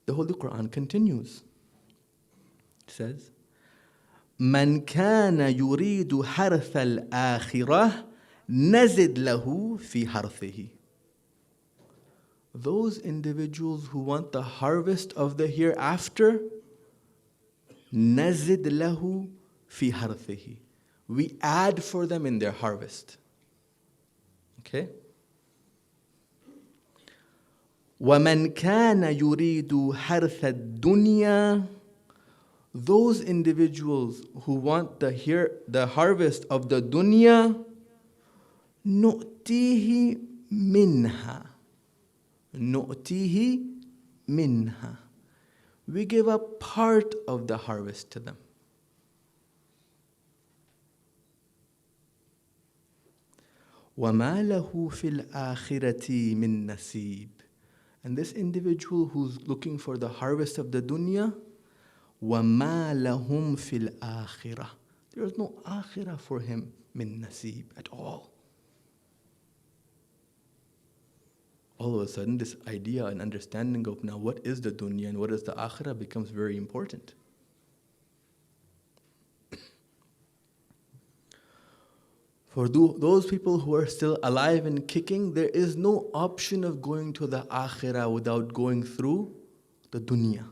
The Holy Quran continues. It says, مَنْ كَانَ يُرِيدُ حَرْثَ الْآخِرَةِ نَزِدْ لَهُ فِي حَرْثِهِ. Those individuals who want the harvest of the hereafter, نَزِدْ لَهُ فِي حَرْثِهِ. We add for them in their harvest. Okay? وَمَنْ كَانَ يُرِيدُ حَرْثَ الدُّنْيَا. Those individuals who want the harvest of the dunya, نُؤْتِيهِ مِنْهَا. نُؤْتِيهِ مِنْهَا. We give a part of the harvest to them. وَمَا لَهُ فِي الْآخِرَةِ مِن نَصِيبٍ. And this individual who's looking for the harvest of the dunya, وَمَا لَهُمْ فِي الْآخِرَةِ. There is no akhirah for him, min nasib, at all. All of a sudden, this idea and understanding of now what is the dunya and what is the akhirah becomes very important. For those people who are still alive and kicking, there is no option of going to the akhirah without going through the dunya.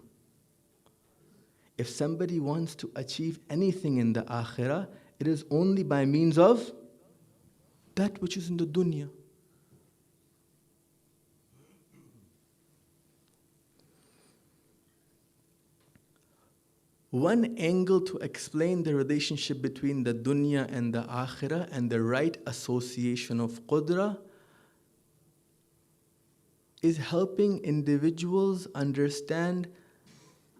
If somebody wants to achieve anything in the akhirah, it is only by means of that which is in the dunya. One angle to explain the relationship between the dunya and the akhirah and the right association of qudra is helping individuals understand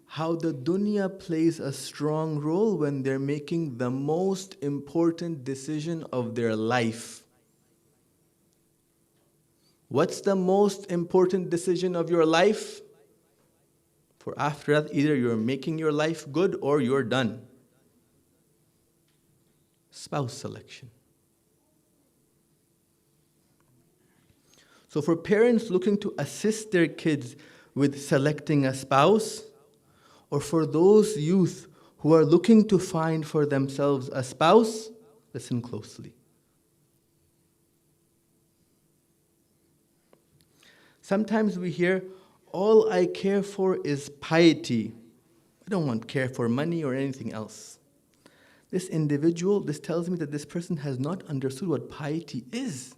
how the dunya plays a strong role when they're making the most important decision of their life. What's the most important decision of your life? For after that, either you're making your life good or you're done. Spouse selection. So for parents looking to assist their kids with selecting a spouse, or for those youth who are looking to find for themselves a spouse, listen closely. Sometimes we hear, all I care for is piety. I don't want care for money or anything else. This individual, this tells me that this person has not understood what piety is.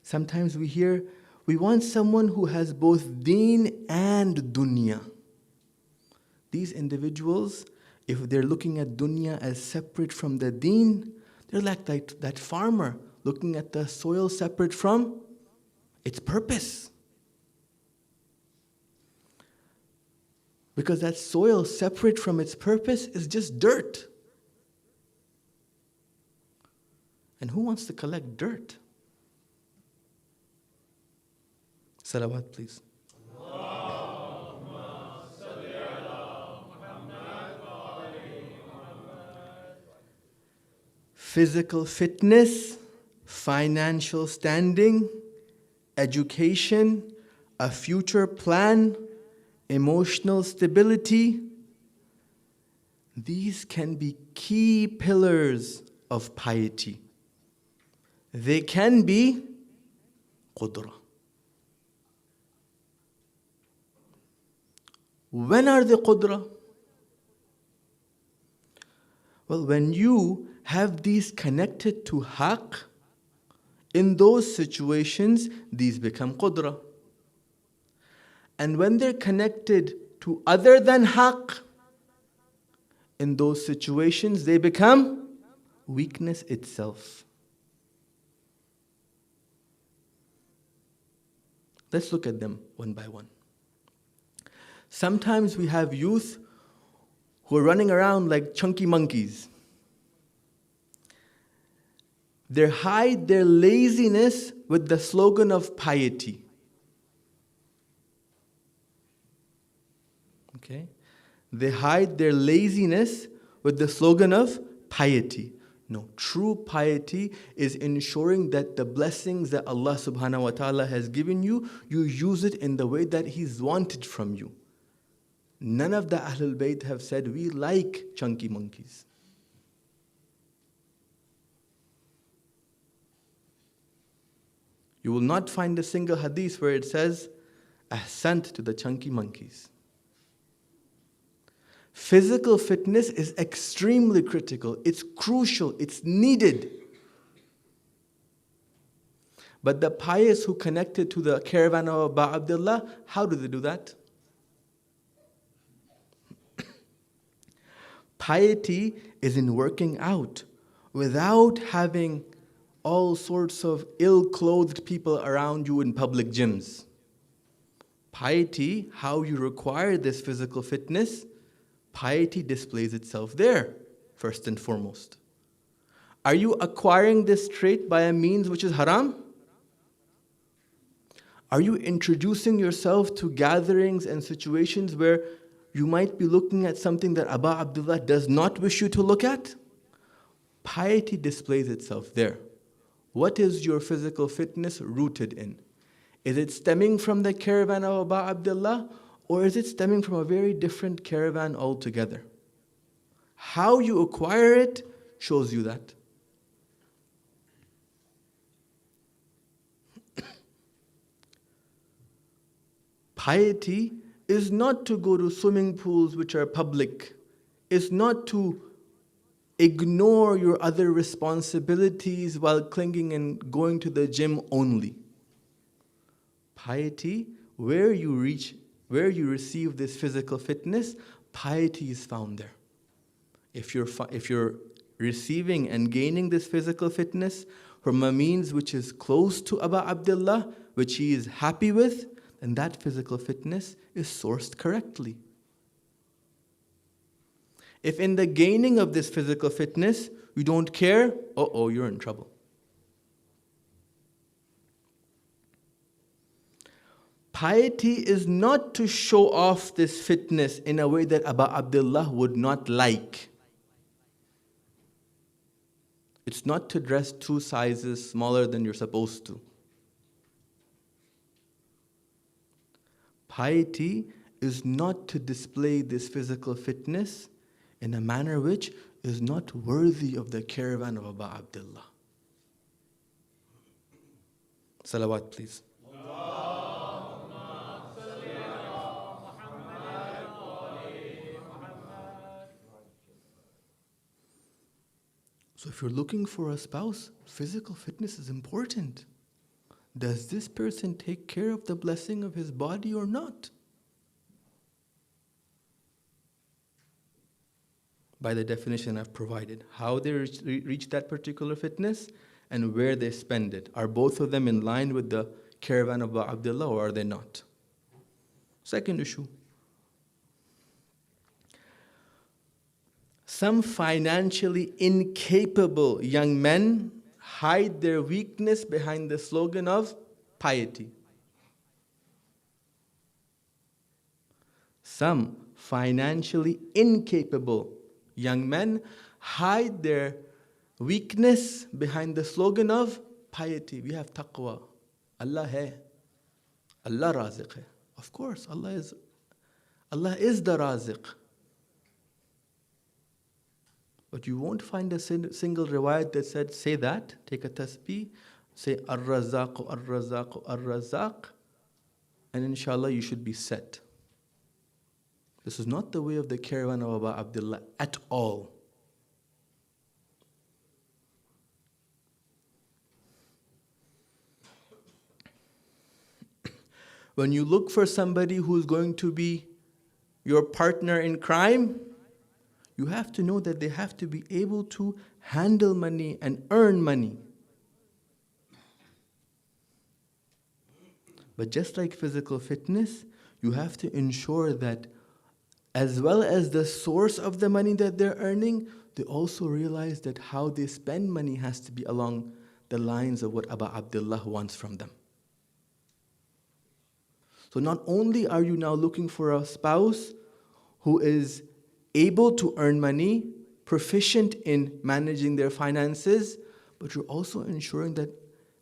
Sometimes we hear, we want someone who has both deen and dunya. These individuals, if they're looking at dunya as separate from the deen, they're like that farmer looking at the soil separate from its purpose. Because that soil separate from its purpose is just dirt. And who wants to collect dirt? Salawat, please. Physical fitness, financial standing, education, a future plan, emotional stability. These can be key pillars of piety. They can be qudra. When are they qudra? Well, when you have these connected to haqq, in those situations, these become qudra. And when they're connected to other than haqq, in those situations, they become weakness itself. Let's look at them one by one. Sometimes we have youth who are running around like chunky monkeys. They hide their laziness with the slogan of piety. Okay? They hide their laziness with the slogan of piety. No, true piety is ensuring that the blessings that Allah subhanahu wa ta'ala has given you, you use it in the way that He's wanted from you. None of the Ahlul Bayt have said, we like chunky monkeys. You will not find a single hadith where it says, ahsant to the chunky monkeys. Physical fitness is extremely critical. It's crucial. It's needed. But the pious who connected to the caravan of Abu Abdullah, how do they do that? Piety is in working out without having all sorts of ill-clothed people around you in public gyms. Piety, how you require this physical fitness, piety displays itself there, first and foremost. Are you acquiring this trait by a means which is haram? Are you introducing yourself to gatherings and situations where you might be looking at something that Abu Abdullah does not wish you to look at? Piety displays itself there. What is your physical fitness rooted in? Is it stemming from the caravan of Abu Abdullah, or is it stemming from a very different caravan altogether? How you acquire it shows you that. Piety is not to go to swimming pools which are public. It's not to ignore your other responsibilities while clinging and going to the gym only. Piety, where you receive this physical fitness, piety is found there. If you're receiving and gaining this physical fitness from a means which is close to Abu Abdullah, which he is happy with, then that physical fitness is sourced correctly. If in the gaining of this physical fitness, you don't care, you're in trouble. Piety is not to show off this fitness in a way that Abu Abdullah would not like. It's not to dress 2 sizes smaller than you're supposed to. Piety is not to display this physical fitness in a manner which is not worthy of the caravan of Abu Abdullah. Salawat, please. if you're looking for a spouse, physical fitness is important. Does this person take care of the blessing of his body or not? By the definition I've provided, how they reach that particular fitness and where they spend it. Are both of them in line with the caravan of Abdullah or are they not? Second issue. Some financially incapable young men hide their weakness behind the slogan of piety. Some financially incapable young men hide their weakness behind the slogan of piety. We have taqwa. Allah hai. Allah raziq hai. Of course, Allah is the raziq. But you won't find a single riwayat that said, say that, take a tasbih, say ar-razaq, ar-razaq, ar-razaq, and inshallah you should be set. This is not the way of the caravan of Abu Abdullah at all. When you look for somebody who's going to be your partner in crime, you have to know that they have to be able to handle money and earn money. But just like physical fitness, you have to ensure that as well as the source of the money that they're earning, they also realize that how they spend money has to be along the lines of what Abu Abdullah wants from them. So not only are you now looking for a spouse who is able to earn money, proficient in managing their finances, but you're also ensuring that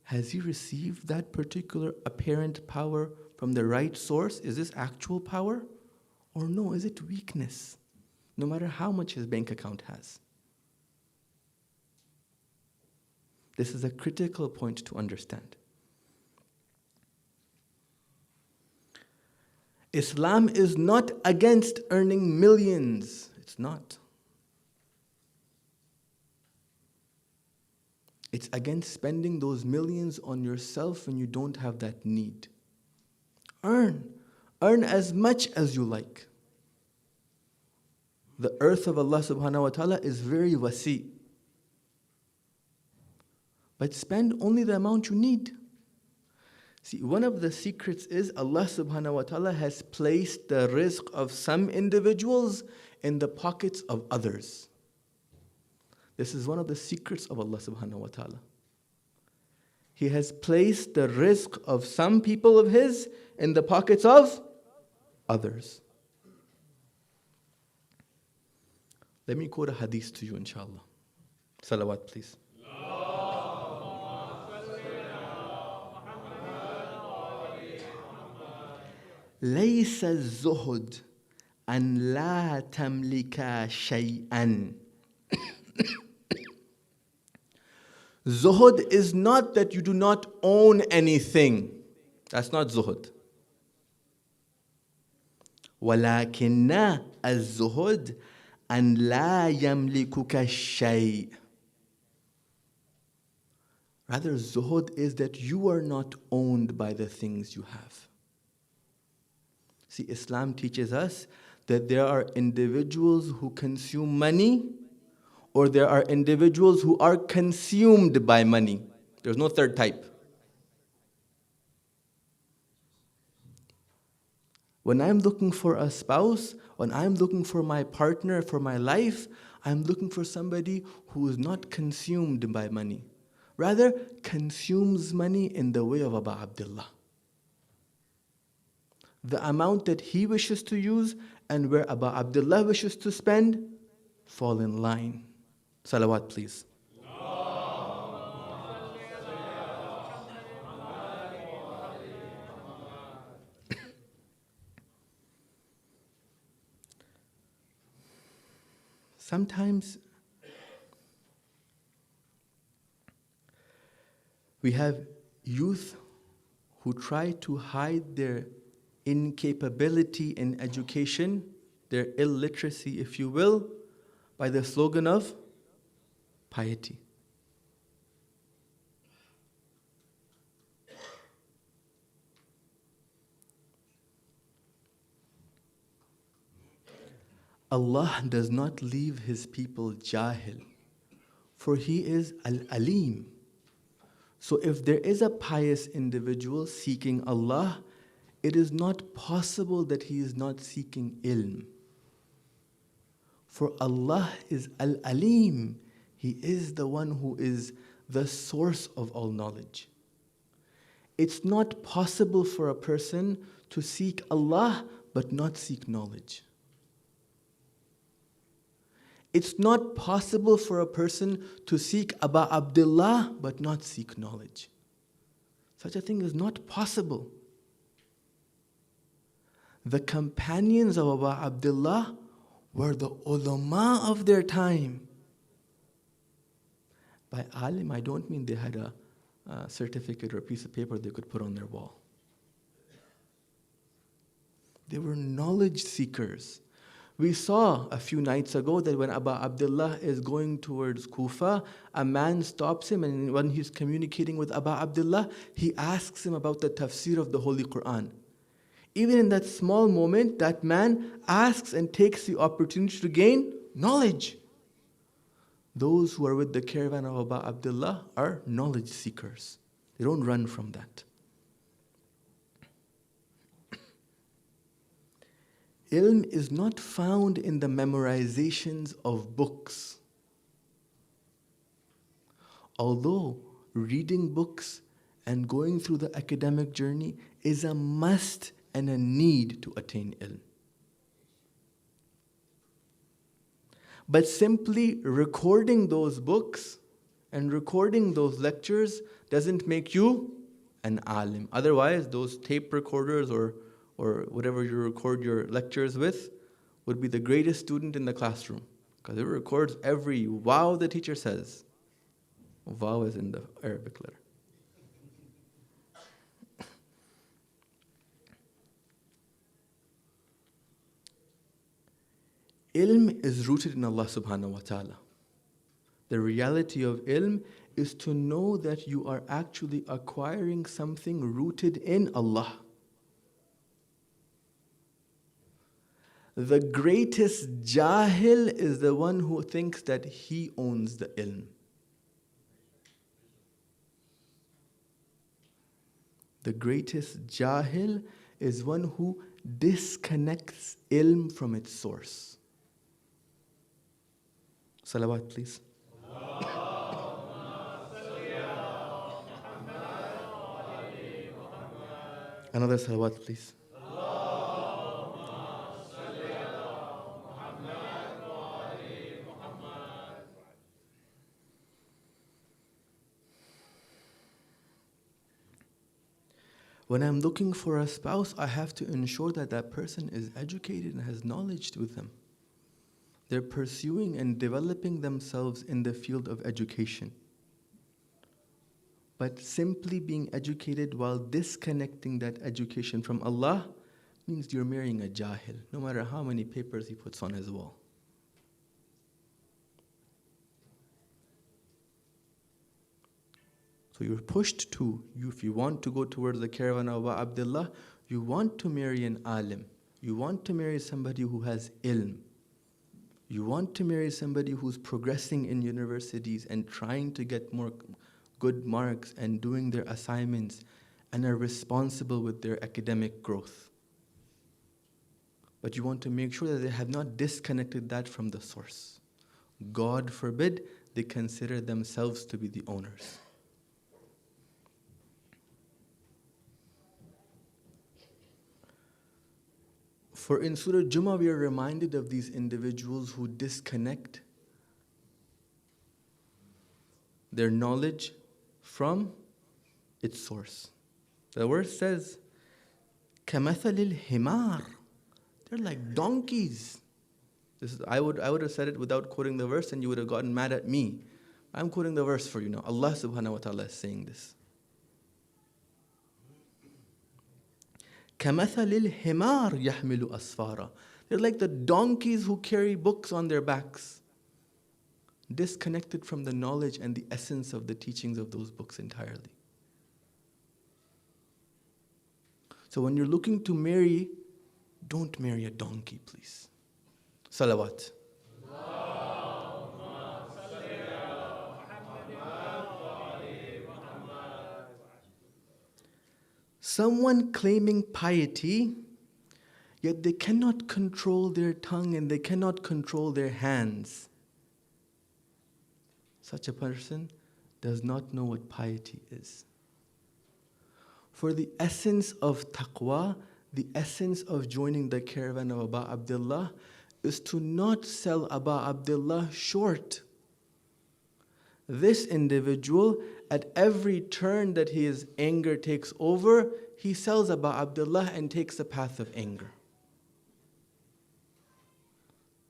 has he received that particular apparent power from the right source? Is this actual power? Or no, is it weakness? No matter how much his bank account has. This is a critical point to understand. Islam is not against earning millions. It's not. It's against spending those millions on yourself when you don't have that need. Earn as much as you like. The earth of Allah subhanahu wa ta'ala is very wasi. But spend only the amount you need. See, one of the secrets is Allah subhanahu wa ta'ala has placed the rizq of some individuals in the pockets of others. This is one of the secrets of Allah subhanahu wa ta'ala. He has placed the rizq of some people of His in the pockets of others. Let me quote a hadith to you, inshallah. Salawat, please. ليس الزهد أن لا تملك شيئا. Zuhud is not that you do not own anything. That's not zuhud. ولكن الزهد أن لا يملكك شيء. Rather, zuhud is that you are not owned by the things you have. See, Islam teaches us that there are individuals who consume money, or there are individuals who are consumed by money. There's no third type. When I'm looking for a spouse, when I'm looking for my partner for my life, I'm looking for somebody who is not consumed by money. Rather, consumes money in the way of Abu Abdullah. The amount that he wishes to use and where Abu Abdullah wishes to spend fall in line. Salawat, please. Sometimes we have youth who try to hide their incapability in education, their illiteracy, if you will, by the slogan of piety. Allah does not leave His people jahil, for He is al-alim. So if there is a pious individual seeking Allah, it is not possible that he is not seeking ilm. For Allah is al-alim. He is the one who is the source of all knowledge. It's not possible for a person to seek Allah but not seek knowledge. It's not possible for a person to seek Aba Abdullah but not seek knowledge. Such a thing is not possible. The companions of Aba Abdullah were the ulama of their time. By alim, I don't mean they had a certificate or a piece of paper they could put on their wall. They were knowledge seekers. We saw a few nights ago that when Aba Abdullah is going towards Kufa, a man stops him, and when he's communicating with Aba Abdullah, he asks him about the tafsir of the Holy Quran. Even in that small moment, that man asks and takes the opportunity to gain knowledge. Those who are with the caravan of Aba Abdullah are knowledge seekers. They don't run from that. Ilm is not found in the memorizations of books. Although reading books and going through the academic journey is a must and a need to attain ilm. But simply recording those books and recording those lectures doesn't make you an alim. Otherwise, those tape recorders or whatever you record your lectures with would be the greatest student in the classroom, because it records every wow the teacher says. Wow is in the Arabic letter. Ilm is rooted in Allah subhanahu wa ta'ala. The reality of ilm is to know that you are actually acquiring something rooted in Allah. The greatest jahil is the one who thinks that he owns the ilm. The greatest jahil is one who disconnects ilm from its source. Salawat, please. Another salawat, please. When I'm looking for a spouse, I have to ensure that that person is educated and has knowledge with them. They're pursuing and developing themselves in the field of education. But simply being educated while disconnecting that education from Allah means you're marrying a jahil, no matter how many papers he puts on his wall. So you're pushed to, if you want to go towards the caravan of Abdullah, you want to marry an alim. You want to marry somebody who has ilm. You want to marry somebody who's progressing in universities and trying to get more good marks and doing their assignments and are responsible with their academic growth. But you want to make sure that they have not disconnected that from the source. God forbid they consider themselves to be the owners. For in Surah Jummah, we are reminded of these individuals who disconnect their knowledge from its source. The verse says, كَمَثَلِ الْحِمَارِ. They're like donkeys. I would have said it without quoting the verse and you would have gotten mad at me. I'm quoting the verse for you now. Allah subhanahu wa ta'ala is saying this. كَمَثَلِ الْحِمَارِ يَحْمِلُ أَسْفَارًا. They're like the donkeys who carry books on their backs, disconnected from the knowledge and the essence of the teachings of those books entirely. So when you're looking to marry, don't marry a donkey, please. Salawat. Someone claiming piety, yet they cannot control their tongue and they cannot control their hands. Such a person does not know what piety is. For the essence of taqwa, the essence of joining the caravan of Aba Abdullah is to not sell Aba Abdullah short. This individual, at every turn that his anger takes over, he sells Aba Abdullah and takes the path of anger.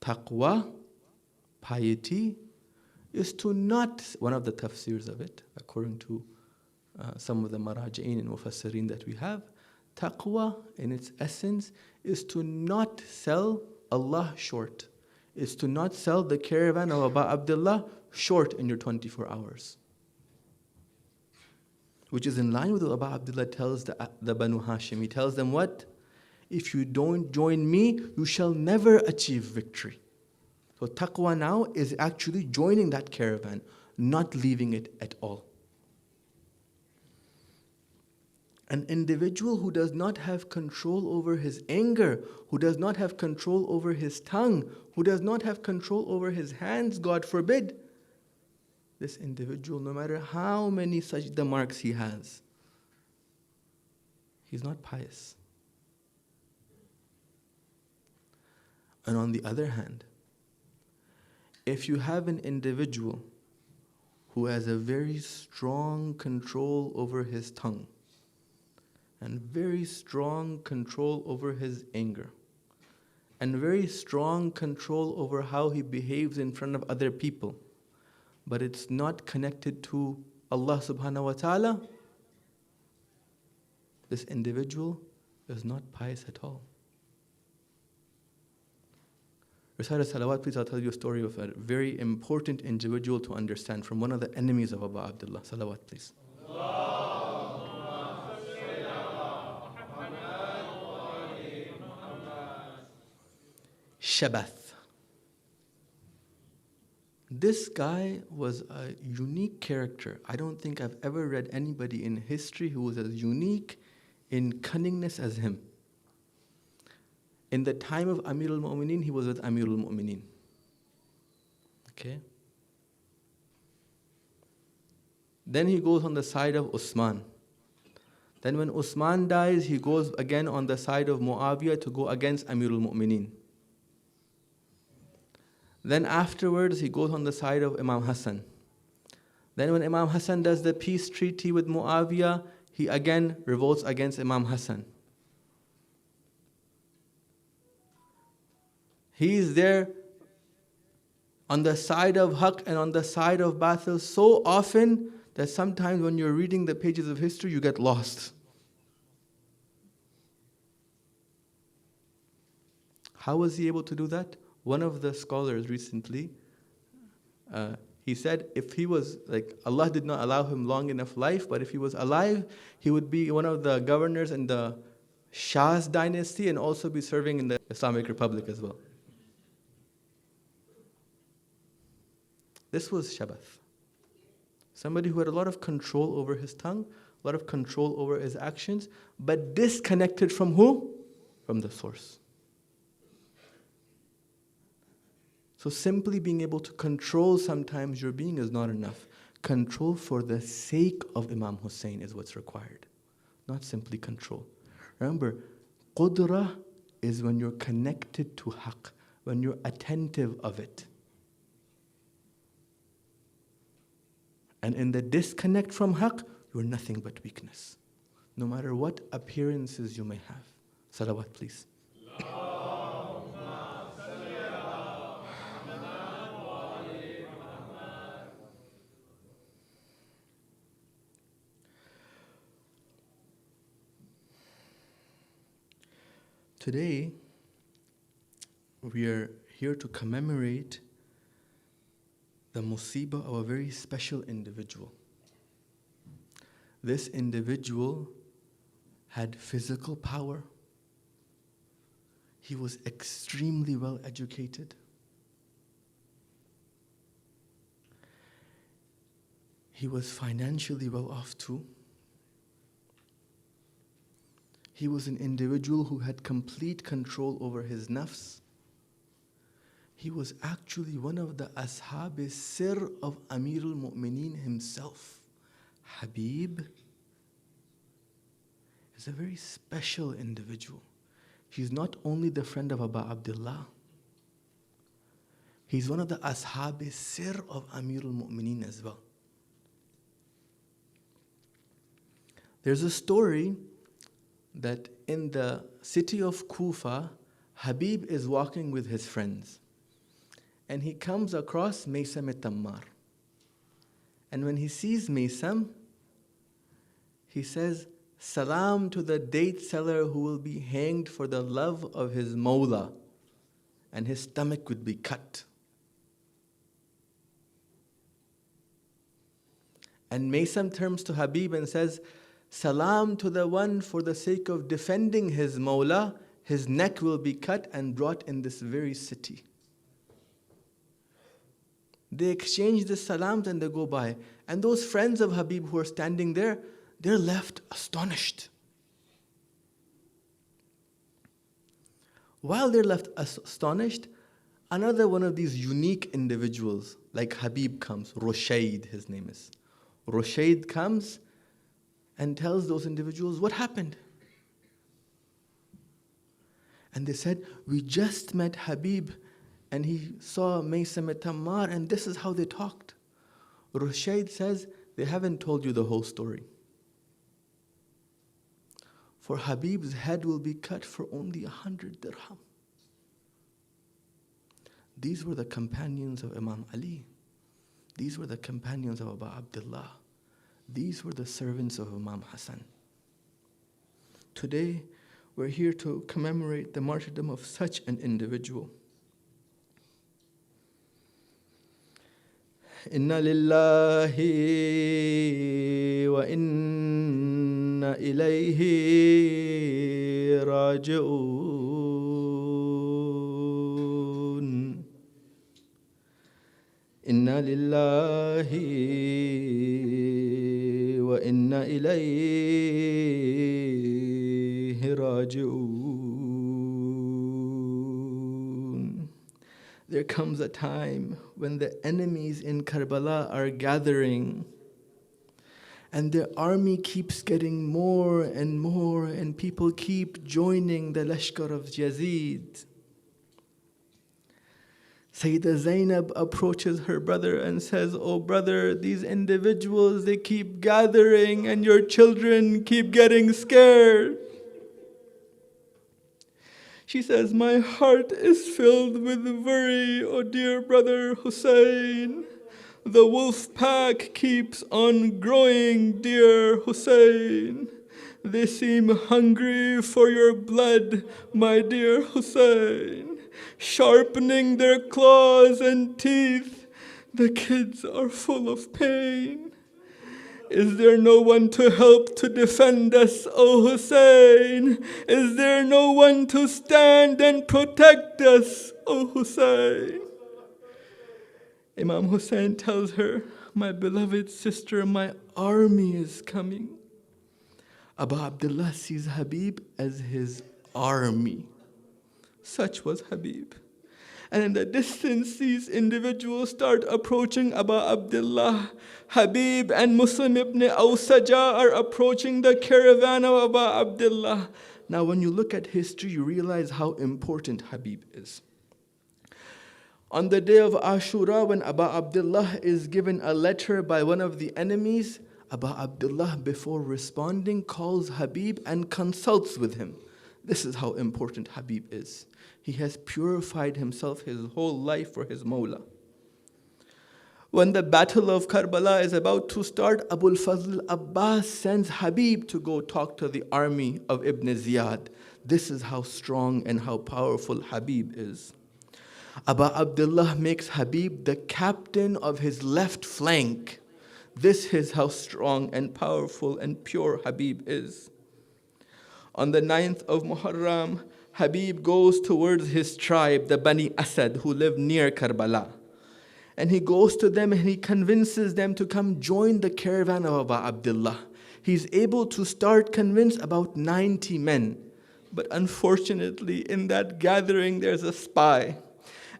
Taqwa, piety, is to not, one of the tafsirs of it, according to some of the maraji'een and mufassirin that we have, taqwa in its essence is to not sell Allah short. Is to not sell the caravan of Aba Abdullah short in your 24 hours. Which is in line with what Aba Abdullah tells the Banu Hashim. He tells them what? If you don't join me, you shall never achieve victory. So taqwa now is actually joining that caravan, not leaving it at all. An individual who does not have control over his anger, who does not have control over his tongue, who does not have control over his hands, God forbid, this individual, no matter how many sajda marks he has, he's not pious. And on the other hand, if you have an individual who has a very strong control over his tongue, and very strong control over his anger, and very strong control over how he behaves in front of other people, but it's not connected to Allah subhanahu wa ta'ala, this individual is not pious at all. Recite a salawat, please. I'll tell you a story of a very important individual to understand from one of the enemies of Aba Abdullah. Salawat, please. Shabath. This guy was a unique character. I don't think I've ever read anybody in history who was as unique in cunningness as him. In the time of Amir al-Mu'mineen, he was with Amir al-Mu'mineen. Okay? Then he goes on the side of Usman. Then when Usman dies, he goes again on the side of Muawiyah to go against Amir al-Mu'mineen. Then afterwards, he goes on the side of Imam Hassan. Then when Imam Hassan does the peace treaty with Muawiyah, he again revolts against Imam Hassan. He is there on the side of haqq and on the side of batil so often that sometimes when you're reading the pages of history, you get lost. How was he able to do that? One of the scholars recently, he said if he was, like, Allah did not allow him long enough life, but if he was alive, he would be one of the governors in the Shah's dynasty and also be serving in the Islamic Republic as well. This was Shabath. Somebody who had a lot of control over his tongue, a lot of control over his actions, but disconnected from who? From the source. So simply being able to control sometimes your being is not enough. Control for the sake of Imam Hussein is what's required, not simply control. Remember, qudra is when you're connected to haqq, when you're attentive of it. And in the disconnect from haqq, you're nothing but weakness, no matter what appearances you may have. Salawat, please. Today, we are here to commemorate the musibah of a very special individual. This individual had physical power. He was extremely well educated. He was financially well off too. He was an individual who had complete control over his nafs. He was actually one of the ashab sir of Amir al-Mu'mineen himself. Habib is a very special individual. He's not only the friend of Abu Abdullah, he's one of the ashab sir of Amir al-Mu'mineen as well. There's a story that in the city of Kufa, Habib is walking with his friends. And he comes across Maysam al-Tammar. And when he sees Maysam, he says, "Salam to the date seller who will be hanged for the love of his Mawla, and his stomach would be cut." And Maysam turns to Habib and says, "Salam to the one for the sake of defending his Mawla, his neck will be cut and brought in this very city." They exchange the salams and they go by. And those friends of Habib who are standing there, they're left astonished. While they're left astonished, another one of these unique individuals, like Habib, comes. Rushayd, his name is. Rushayd comes and tells those individuals what happened. And they said, "We just met Habib and he saw Maysam al-Tammar and this is how they talked." Rushayd says, "They haven't told you the whole story. For Habib's head will be cut for only 100 dirham." These were the companions of Imam Ali. These were the companions of Abu Abdullah. These were the servants of Imam Hassan. Today, we're here to commemorate the martyrdom of such an individual. Inna lillahi wa inna ilayhi raji'un. Inna lillahi wa inna ilayhi raji'un. There comes a time when the enemies in Karbala are gathering and their army keeps getting more and people keep joining the Lashkar of Yazid. Sayyidah Zainab approaches her brother and says, "Oh brother, these individuals, they keep gathering and your children keep getting scared." She says, "My heart is filled with worry, oh dear brother Hussein. The wolf pack keeps on growing, dear Hussein. They seem hungry for your blood, my dear Hussein. Sharpening their claws and teeth, the kids are full of pain. Is there no one to help to defend us, O Hussein? Is there no one to stand and protect us, O Hussein?" Imam Hussein tells her, "My beloved sister, my army is coming." Abu Abdullah sees Habib as his army. Such was Habib. And in the distance, these individuals start approaching Abu Abdullah. Habib and Muslim ibn Awsaja are approaching the caravan of Abu Abdullah. Now, when you look at history, you realize how important Habib is. On the day of Ashura, when Abu Abdullah is given a letter by one of the enemies, Abu Abdullah, before responding, calls Habib and consults with him. This is how important Habib is. He has purified himself his whole life for his Mawla. When the battle of Karbala is about to start, Abul Fazl Abbas sends Habib to go talk to the army of Ibn Ziyad. This is how strong and how powerful Habib is. Abu Abdullah makes Habib the captain of his left flank. This is how strong and powerful and pure Habib is. On the 9th of Muharram, Habib goes towards his tribe, the Bani Asad, who live near Karbala. And he goes to them and he convinces them to come join the caravan of Abu Abdullah. He's able to start convince about 90 men. But unfortunately, in that gathering, there's a spy.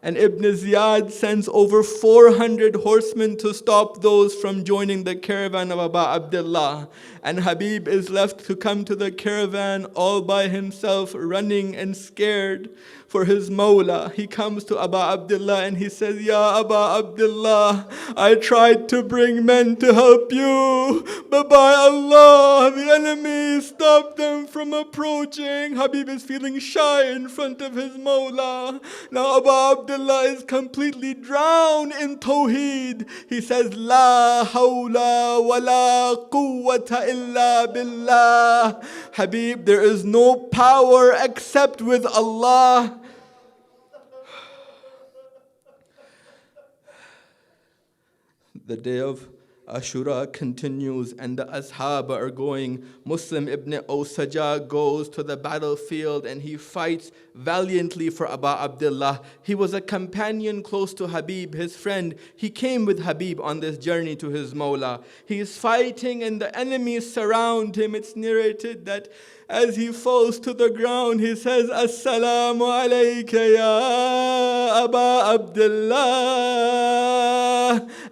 And Ibn Ziyad sends over 400 horsemen to stop those from joining the caravan of Abu Abdullah. And Habib is left to come to the caravan all by himself, running and scared for his Mawla. He comes to Abu Abdullah and he says, Ya Abu Abdullah, I tried to bring men to help you, but by Allah, the enemy stopped them from approaching. Habib is feeling shy in front of his Mawla. Now Abu Abdullah is completely drowned in Tawheed. He says, La hawla wa la quwwata illa billah. Habib, there is no power except with Allah. The day of Ashura continues and the Ashab are going. Muslim ibn Awsaja goes to the battlefield and he fights valiantly for Abu Abdullah. He was a companion close to Habib, his friend. He came with Habib on this journey to his Mawla. He is fighting and the enemies surround him. It's narrated that as he falls to the ground, he says, Assalamu alayka ya Aba Abdullah.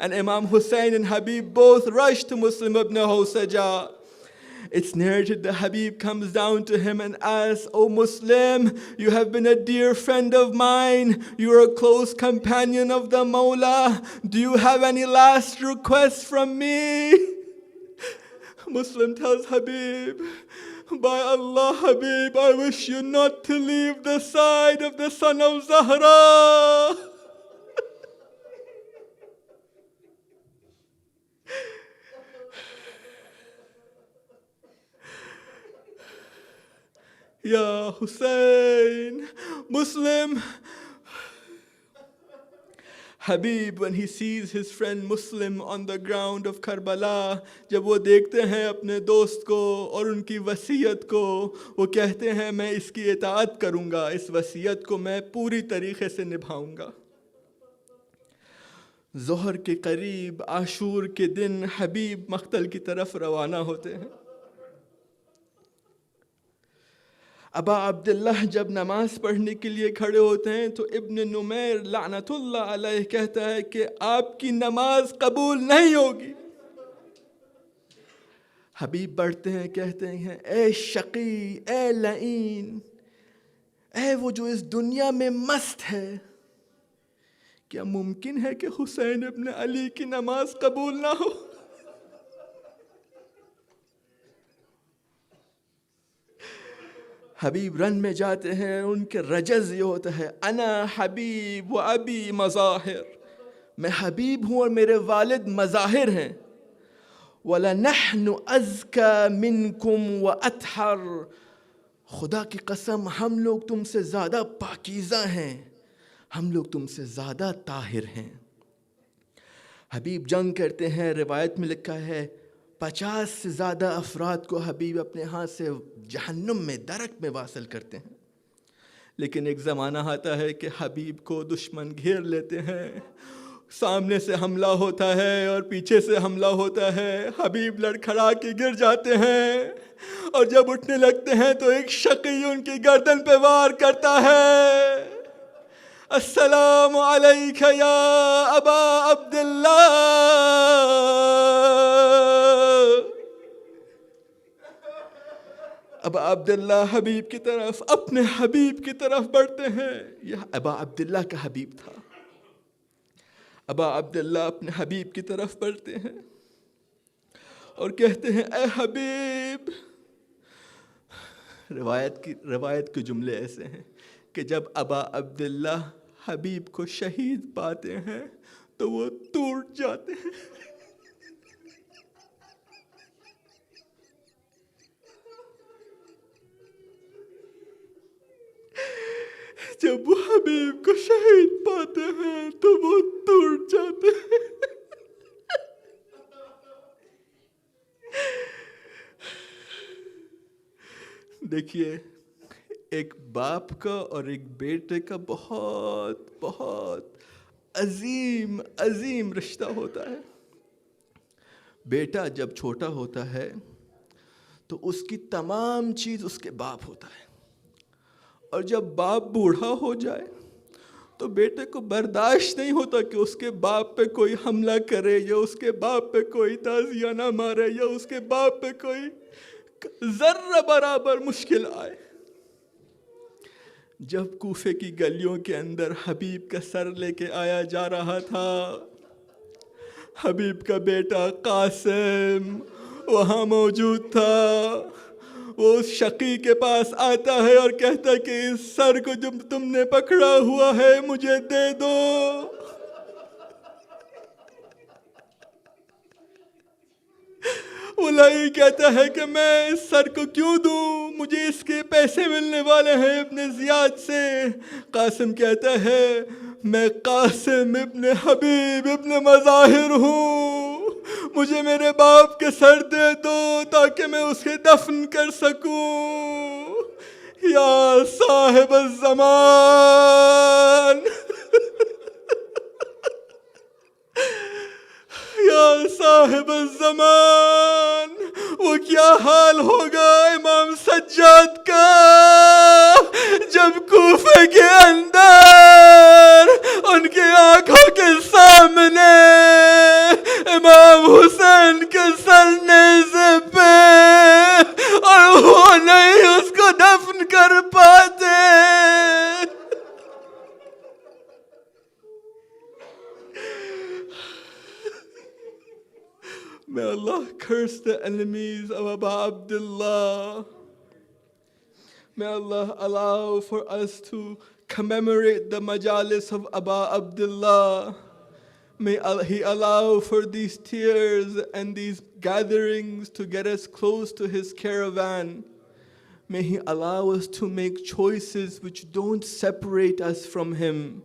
And Imam Hussein and Habib both rush to Muslim ibn Hawsaja. It's narrated that Habib comes down to him and asks, O Muslim, you have been a dear friend of mine. You are a close companion of the Mawla. Do you have any last requests from me? Muslim tells Habib, by Allah, Habib, I wish you not to leave the side of the son of Zahra. Ya Hussein, Muslim. Habib, when he sees his friend Muslim on the ground of Karbala, جب وہ دیکھتے ہیں اپنے دوست کو اور ان کی وصیت کو, وہ کہتے ہیں میں اس کی اطاعت کروں گا, اس وصیت کو میں پوری طریقے سے نبھاؤں گا. ظہر کے قریب عاشور کے دن حبیب مقتل کی طرف روانہ ہوتے ہیں. ابا عبداللہ جب نماز پڑھنے کے لیے کھڑے ہوتے ہیں تو ابن نمیر لعنت اللہ علیہ کہتا ہے کہ آپ کی نماز قبول نہیں ہوگی. حبیب بڑھتے ہیں, کہتے ہیں اے شقی, اے لعین, اے وہ جو اس دنیا میں مست ہے, کیا ممکن ہے کہ حسین ابن علی کی نماز قبول نہ ہو؟ حبیب رن میں جاتے ہیں, ان کے رجز یہ ہوتا ہے انا حبیب و ابی مظاہر, میں حبیب ہوں اور میرے والد مظاہر ہیں. وَلَنَحْنُ أَزْكَى مِنْكُمْ وَأَطْهَرُ, خدا کی قسم ہم لوگ تم سے زیادہ پاکیزہ ہیں, ہم لوگ تم سے زیادہ طاہر ہیں. حبیب جنگ کرتے ہیں. روایت میں لکھا ہے 50 سے زیادہ افراد کو حبیب اپنے ہاتھ سے جہنم میں, درک میں واصل کرتے ہیں. لیکن ایک زمانہ آتا ہے کہ حبیب کو دشمن گھیر لیتے ہیں, سامنے سے حملہ ہوتا ہے اور پیچھے سے حملہ ہوتا ہے. حبیب لڑکھڑا کے گر جاتے ہیں اور جب اٹھنے لگتے ہیں تو ایک شقی ان کی گردن پہ وار کرتا ہے. السلام علیک یا ابا عبداللہ. ابا عبداللہ حبیب کی طرف, اپنے حبیب کی طرف بڑھتے ہیں. یہ ابا عبداللہ کا حبیب تھا. ابا عبداللہ اپنے حبیب کی طرف بڑھتے ہیں اور کہتے ہیں اے حبیب. روایت کے جملے ایسے ہیں کہ جب ابا عبداللہ حبیب کو شہید پاتے ہیں تو وہ ٹوٹ جاتے ہیں. جب وہ حبیب کو شہید پاتے ہیں تو وہ ٹوٹ جاتے ہیں. دیکھیے ایک باپ کا اور ایک بیٹے کا بہت بہت عظیم عظیم رشتہ ہوتا ہے. بیٹا جب چھوٹا ہوتا ہے تو اس کی تمام چیز اس کے باپ ہوتا ہے، اور جب باپ بوڑھا ہو جائے تو بیٹے کو برداشت نہیں ہوتا کہ اس کے باپ پہ کوئی حملہ کرے یا اس کے باپ پہ کوئی تعزیہ نہ مارے یا اس کے باپ پہ کوئی ذرہ برابر مشکل آئے. جب کوفے کی گلیوں کے اندر حبیب کا سر لے کے آیا جا رہا تھا، حبیب کا بیٹا قاسم وہاں موجود تھا. وہ اس شقی کے پاس آتا ہے اور کہتا ہے کہ اس سر کو جو تم نے پکڑا ہوا ہے مجھے دے دو. ولائی کہتا ہے کہ میں اس سر کو کیوں دوں، مجھے اس کے پیسے ملنے والے ہیں ابن زیاد سے. قاسم کہتا ہے میں قاسم ابن حبیب ابن مظاہر ہوں، مجھے میرے باپ کے سر دے دو تاکہ میں اسے دفن کر سکوں. یا صاحب الزمان یا صاحب الزمان، وہ کیا حال ہوگا امام سجاد کا جب کوفے کے اندر ان کی آنکھوں کے سامنے امام حسین کے سر نیزے پہ اور وہ نہیں اس کو دفن کر پاتے. May Allah curse the enemies of Abu Abdullah. May Allah allow for us to commemorate the Majalis of Abu Abdullah. May He allow for these tears and these gatherings to get us close to His caravan. May He allow us to make choices which don't separate us from Him.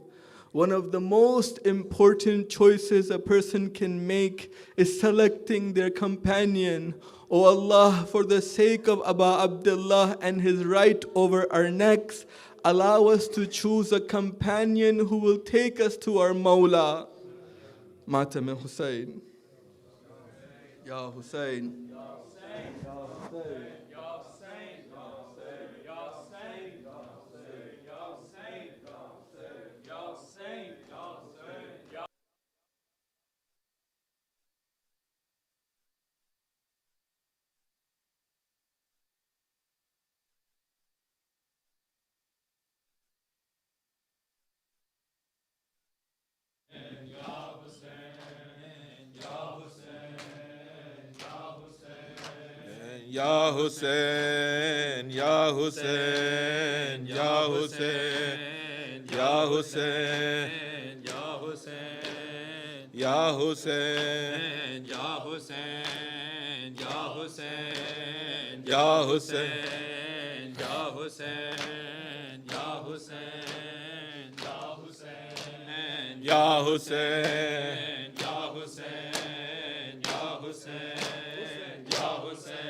One of the most important choices a person can make is selecting their companion. O Allah, for the sake of Abu Abdullah and his right over our necks, allow us to choose a companion who will take us to our Mawla. Matam Hussein. Ya Hussein. Ya Hussein. Ya Hussein. Ya Hussein, Ya Hussein, Ya Hussein, Ya Hussein, Ya Hussein, Ya Hussein, Ya Hussein, Ya Hussein, Ya Hussein, Ya Hussein, Ya Hussein, Ya Hussein, Ya Hussein, Ya Hussein, Ya Hussein.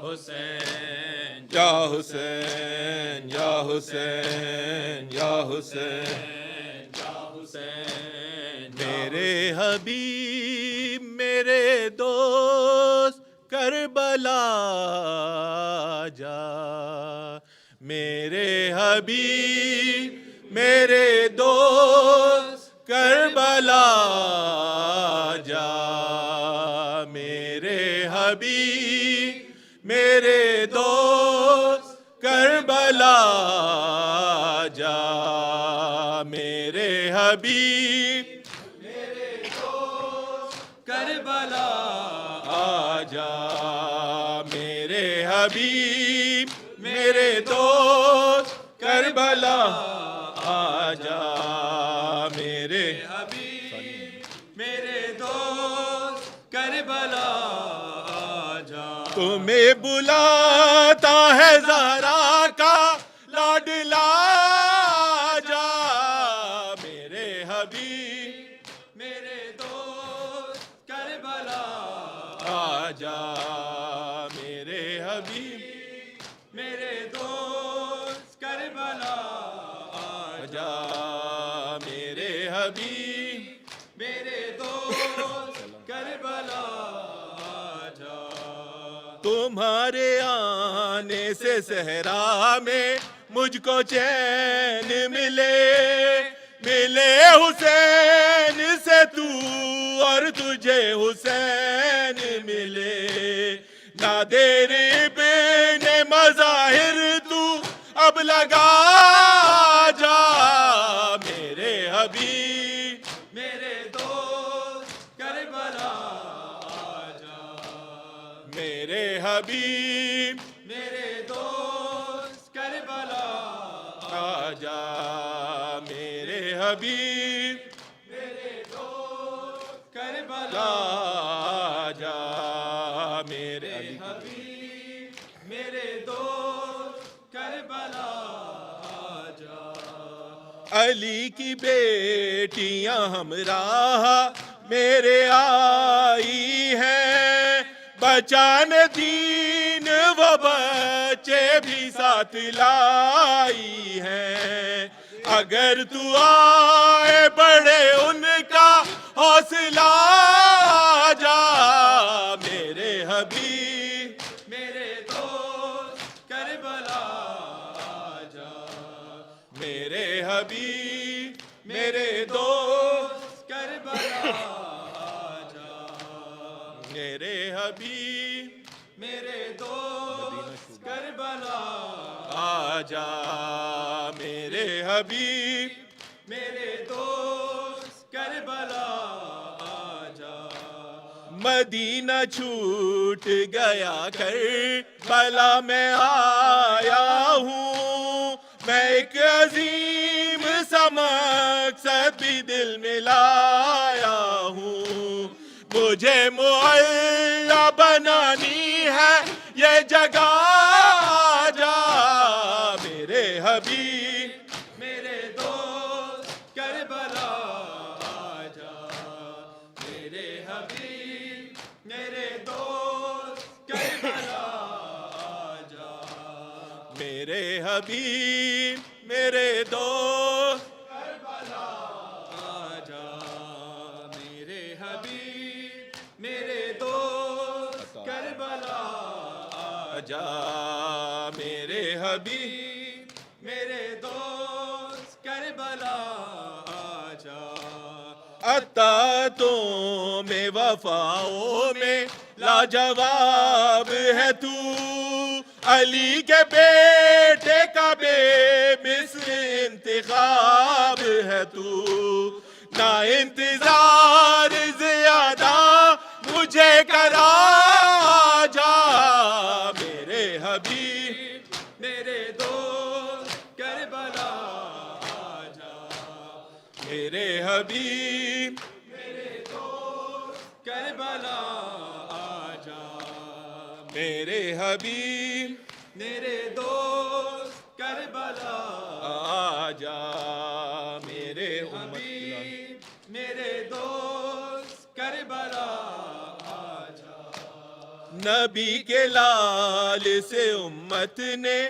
Hussein, Ya Hussein, Ya Hussein, Ya Hussein, Ya Hussein, میرے حبیب میرے دوست کربلا جا. میرے حبیب میرے دوست کربلا جا. میرے حبیب میرے دوست کربلا جا. میرے حبیب میرے دوست کربلا جا. میرے حبیب میرے دوست کربلا جا. میرے حبیب میرے دوست کربلا جا. تمہیں بلاتا ہے زہرا کا لاڈلا جا. میرے حبیب میرے دوست کربلا جا. میرے حبیب میرے دوست آنے سے صحرا میں مجھ کو چین ملے، ملے حسین سے تو اور تجھے حسین ملے، نادر ابن مظاہر تو اب لگا جا، میرے حبیب میرے دوست کربلا آجا، میرے حبیب میرے دوست کربلا آجا، میرے حبیب میرے دوست کربلا آجا، میرے حبیب میرے دوست کربلا آجا، علی کی بیٹیاں ہمراہ میرے آئی ہیں، بچانے دین و بچے بھی ساتھ لائی ہیں، اگر تو آئے بڑے ان کا حوصلہ جا، میرے حبیب میرے دوست کربلا آجا، میرے حبیب میرے دوست کربلا آجا، میرے حبیب میرے دوست کربلا آجا، میرے حبیب میرے دوست کربلا آجا، مدینہ چھوٹ گیا کربلا میں آیا ہوں، میں ایک عظیم سا مقصد بھی دل میں لایا ہوں، مجھے معلا بنانی ہے یہ جگہ جا، میرے حبیب میرے دوست کربلا آجا، میرے حبیب میرے دوست کربلا آجا، میرے حبیب میرے دوست کربلا آجا، میرے حبیب میرے دوست کربلا آجا، میرے حبیب میرے دوست کربلا آجا، عطاؤں میں وفاؤں میں لاجواب ہے تو، علی کے بیٹے کا بے مثل انتخاب ہے تو، نہ انتظار زیادہ مجھے کرا جا، میرے حبیب میرے دوست کربلا آجا، میرے حبیب میرے دوست کربلا آجا، میرے حبیب میرے دوست کربلا آجا، میرے حبیب میرے دوست کربلا آجا، نبی کے لال سے امت نے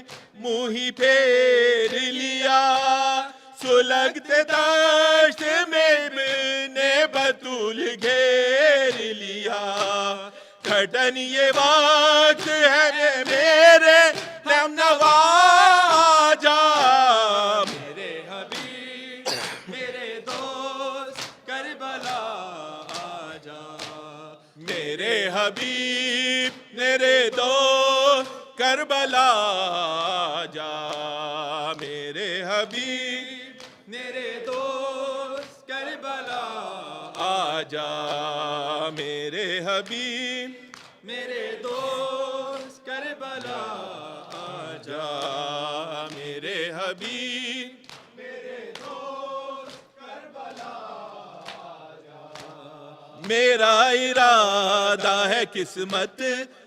منہ ہی پھیر لیا، سلگتے دشت میں ابن بطول گھیر لیا، گھٹن یہ وقت ہے میرے نم نوازا، میرے حبیب میرے دوست کربلا آجا، میرے حبیب میرے دوست کربلا آجا، میرے حبیب میرے دوست کربلا آجا، میرے حبیب میرے دوست کربلا آجا، میرے حبیب میرے دوست کربلا آجا، میرا ارادہ ہے قسمت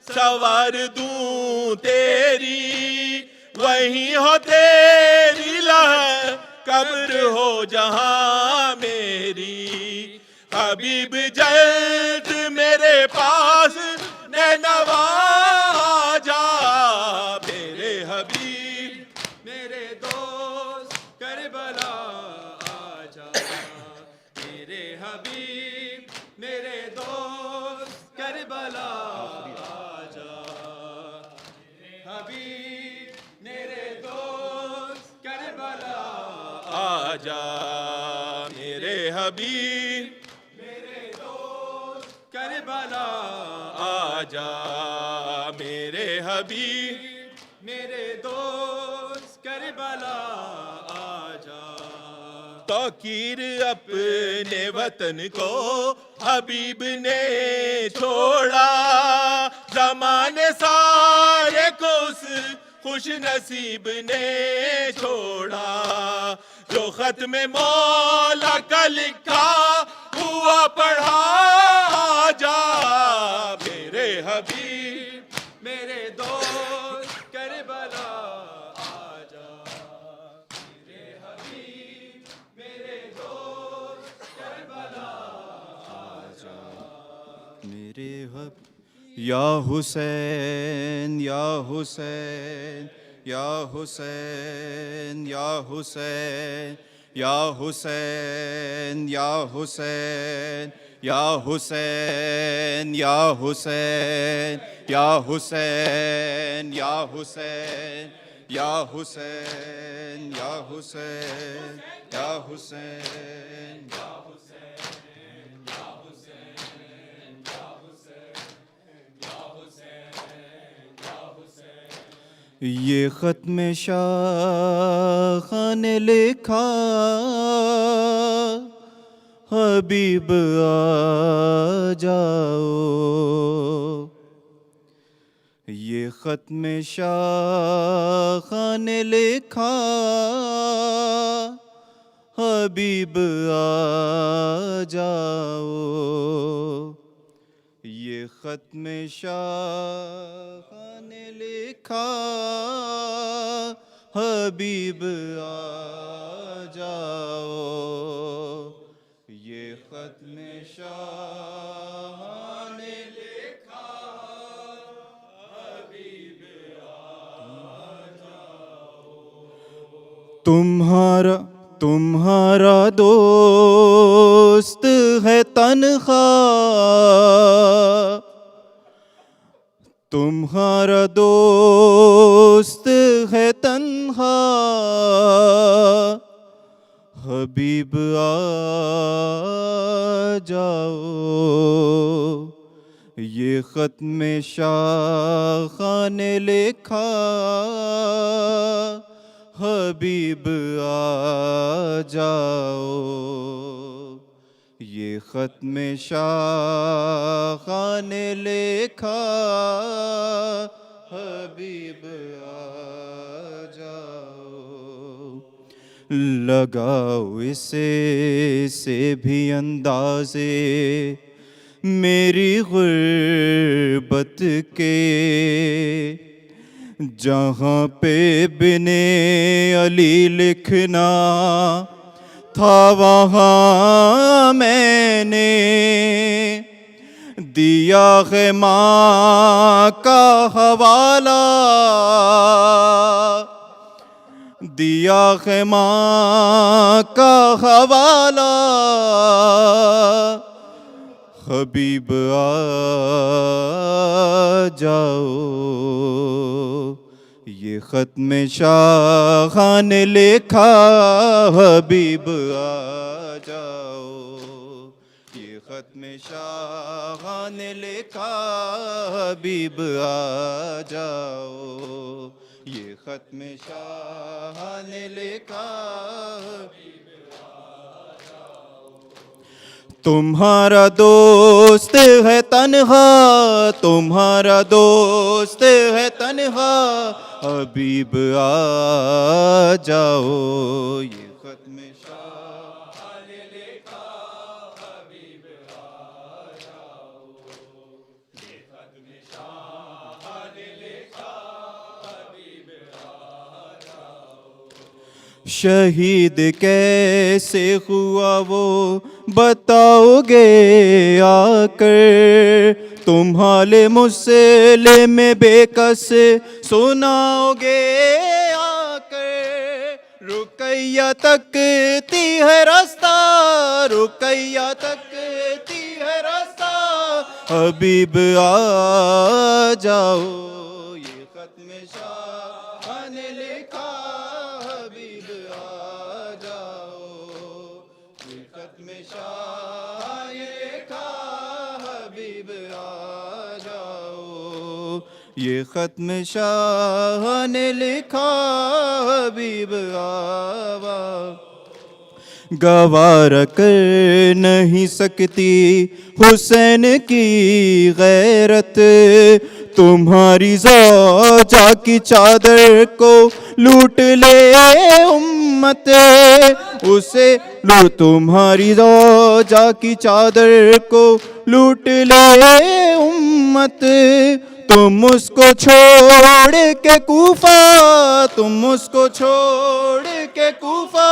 سوار دوں تیری، وہیں ہو تیری لہر قبر ہو جہاں میری، حبیب جلد میرے پاس نینوا جا، میرے حبیب میرے دوست کربلا آجا، میرے حبیب میرے دوست کربلا آجا، میرے حبیب آجا میرے حبیب میرے دوست کربلا آجا میرے حبیب میرے دوست کربلا آجا توقیر اپنے وطن کو حبیب نے چھوڑا زمانے سارے کو اس خوش نصیب نے چھوڑا جو ختم مولا کا لکھا ہوا پڑھا جا میرے حبیب میرے دوست کربلا آجا میرے حبیب میرے دوست کربلا آجا میرے یا حسین یا حسین یا حسین یا حسین یا حسین یا حسین یا حسین یا حسین یا حسین یا حسین یا حسین یا حسین یا حسین یہ ختم شاہ نے لکھا حبیب آ جاؤ یہ ختم شاہ نے لکھا حبیب آ جاؤ یہ ختم شاہ نے لکھا حبیب آ جاؤ یہ ختم شاہ نے لکھا حبیب آ جاؤ تمہارا دوست ہے تنہا تمہارا دوست ہے تنہا حبیب آ جاؤ یہ ختم شاہ نے لکھا حبیب آ جاؤ یہ ختم شاہ نے لکھا حبیب آ جاؤ لگاؤ اسے سے بھی اندازے میری غربت کے جہاں پہ بن علی لکھنا تھا وہاں میں نے دیا ہے ماں کا حوالہ دیا ہے ماں کا حوالہ حبیب آ جاؤ یہ ختم شاہ نے لکھا حبیب آ جاؤ یہ ختم شاہ نے لکھا حبیب آ جاؤ یہ ختم شاہ نے لکھا تمہارا دوست ہے تنہا تمہارا دوست ہے تنہا حبیب آ جاؤ یہ ختم شاہ نے لکھا حبیب آ جاؤ یہ ختم شاہ نے لکھا حبیب آ جاؤ شہید کیسے ہوا وہ بتاؤ گے آ کر تمہارے مسئلے میں بے کس سناؤ گے آ کر رقیہ تکتی ہے راستہ رقیہ تکتی ہے راستہ حبیب آ جاؤ یہ ختم شاہ نے لکھا حبیب آ جاؤ شاہ یہ لکھا حبیب آ جاؤ، یہ ختم شاہ نے لکھا حبیب آوا، گوارا کر نہیں سکتی حسین کی غیرت، تمہاری زوجہ کی چادر کو لوٹ لے امت، اسے تمہاری زوجہ کی چادر کو لوٹ لے امت، تم اس کو چھوڑ کے کوفہ، تم اس کو چھوڑ کے کوفہ،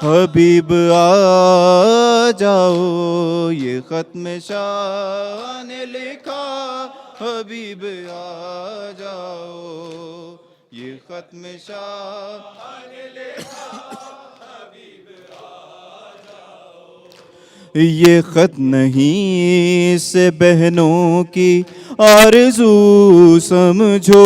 حبیب آ جاؤ، یہ ختم شاہ نے لکھا حبیب آ جاؤ، یہ ختم شاہ نے لکھا حبیب آ جاؤ، یہ خط نہیں سے بہنوں کی آرزو سمجھو،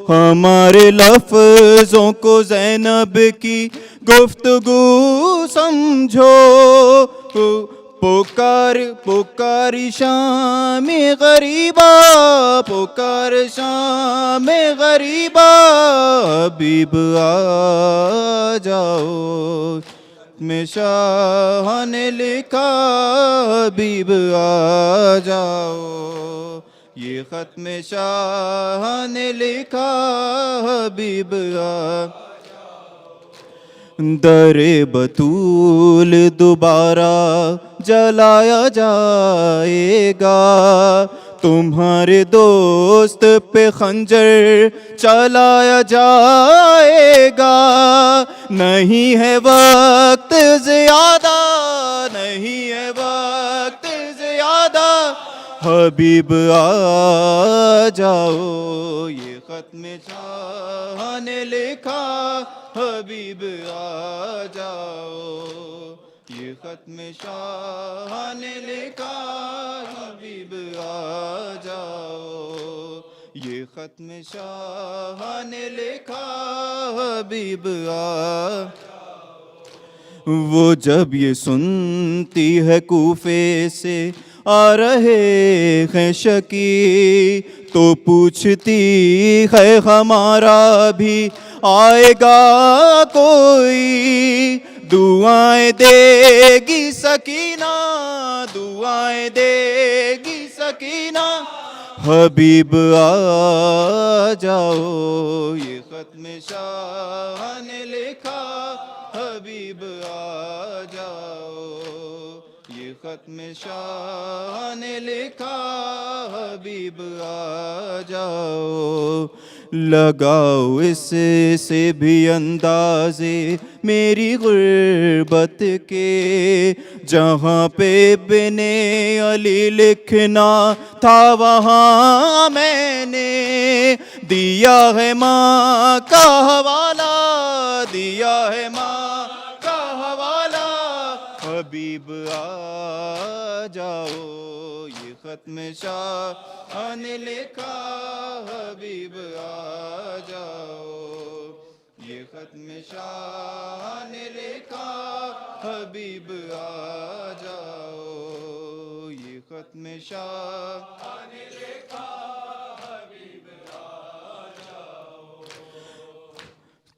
ہمارے لفظوں کو زینب کی گفتگو سمجھو، پکار شام غریبا، پکار شام غریبا، حبیب آ جاؤ، میں شاہ نے لکھا حبیب آ جاؤ، یہ ختم شاہ نے لکھا حبیب آ در بطول دوبارہ جلایا جائے گا، تمہارے دوست پہ خنجر چلایا جائے گا، نہیں ہے وقت زیادہ، نہیں ہے وقت زیادہ، حبیب آ جاؤ، یہ ختم شاہ نے لکھا حبیب آ جاؤ، یہ ختم شاہ نے لکھا حبیب آ جاؤ، یہ ختم شاہ نے لکھا حبیب آ جاؤ، وہ جب یہ سنتی ہے کوفے سے آ رہے ہیں شکی، تو پوچھتی ہے ہمارا بھی آئے گا کوئی، دعائیں دے گی سکینہ، دعائیں دے گی سکینہ، حبیب آ جاؤ، یہ ختم شاہ نے لکھا حبیب آ جاؤ، یہ ختم شاہ نے لکھا حبیب آ جاؤ، لگاؤ اس سے بھی اندازے میری غربت کے، جہاں پہ ابن علی لکھنا تھا وہاں میں نے دیا ہے ماں کا حوالہ، دیا ہے ماں کا حوالہ، حبیب آ جاؤ، یہ ختم شاہ نے لکھا حبیب آ جاؤ، یہ ختم شاہ نے لکھا حبیب آ جاؤ، یہ ختم شاہ نے لکھا حبیب آ جاؤ،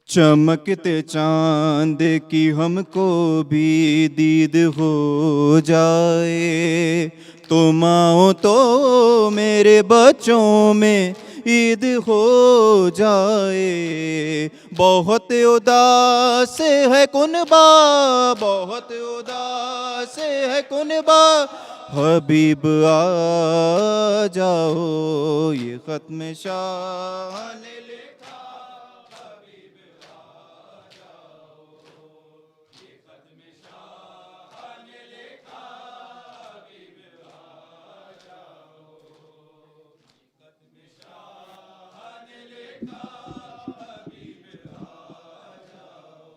چمکتے چاند کی ہم کو بھی دید ہو جائے، تم آؤ تو میرے بچوں میں عید ہو جائے، بہت اداس ہے کنبہ، بہت اداس ہے کنبہ، حبیب آ جاؤ، یہ ختم شاہ نے لکھا حبیب آ جاؤ، یہ ختم شاہ نے لکھا حبیب آ جاؤ، ختم شاہ نے لکھا حبیب آ جاؤ،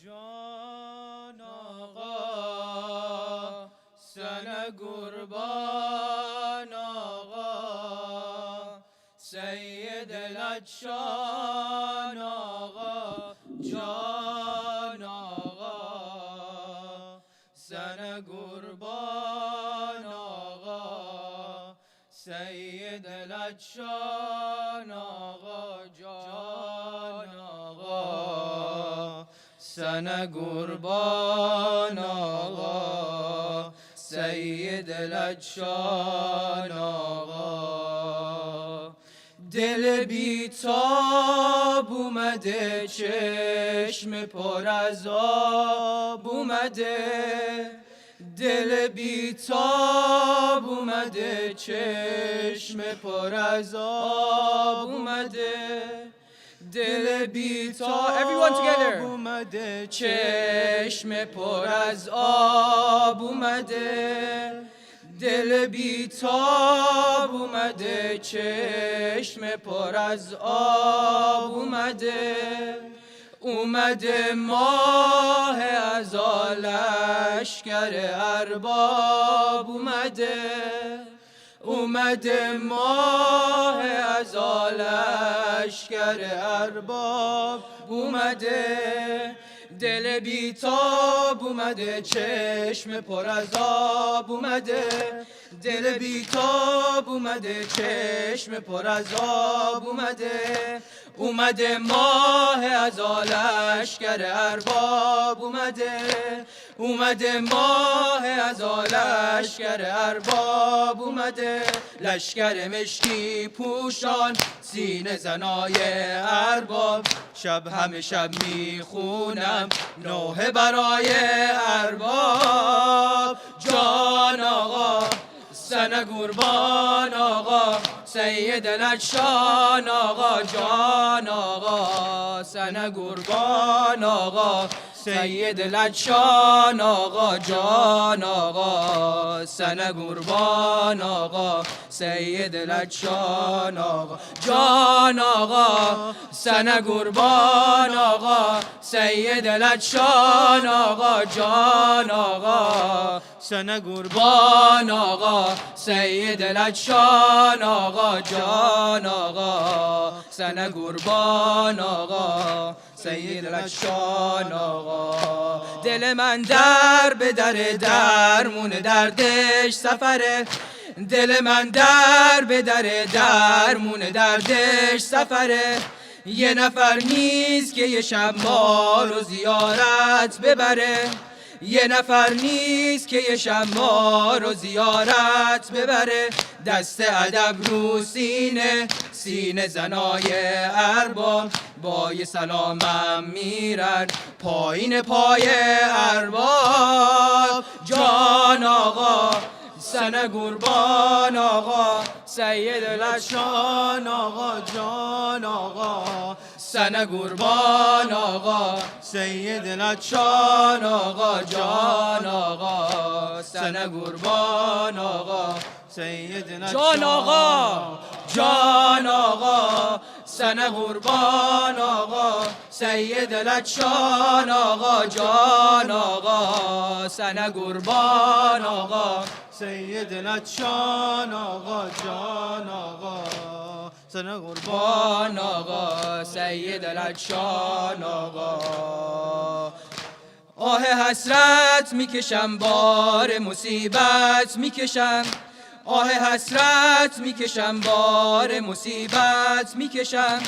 جان آقا سن قربان آقا سید الادشان آقا، جان آقا سن قربان آقا سید لچان آقا جان آقا سن قربان آقا سید لچان آقا دل بیتاب اومده چشم پر از آب اومده دل بیتاب اومده چشم پر از آب اومده دل بیتاب Everyone together. اومده چشم پر از آب اومده دل بیتاب اومده چشم پر از آب اومده اومده ماه ازا لشکر ارباب اومده اومده ماه ازا لشکر ارباب اومده دل بیتاب اومده چشم پر از آب اومده دل بیتاب اومده چشم پر از آب اومده اومده ماه ازا لشکر ارباب اومده اومده ماه ازا لشکر ارباب اومده لشکر مشکی پوشان سینه زنای ارباب شب همه شب میخونم نوحه برای ارباب جان آقا سن قربان آقا سید لچان آقا جان آقا سن قربان آقا سید لچان آقا جان آقا سن قربان آقا سید لچان آقا جان آقا سن قربان آقا سید لچان آقا جان آقا سن قربان آقا سید لچان آقا جان آقا سن قربان آقا سید لچان آقا دل من در به در درمون دردش سفره دل من در به در درمون دردش سفره یه نفر نیست که یه شب ما رو زیارت ببره یه نفر نیست که یه شب ما رو زیارت ببره دست ادب رو سینه سینه زنای ارباب با یه سلامم میرن پایین پای ارباب جان آقا سن قربان آقا سید لچان آقا جان آقا سن قربان آقا سید لچان آقا جان آقا سن قربان آقا سید جان آقا جان آقا سن قربان آقا سید لچان آقا جان آقا سن قربان آقا سید لچان آقا جان آقا سن قربان آقا سید لچان آقا آه حسرت میکشم بار مصیبت میکشم آه حسرت میکشم بار مصیبت میکشم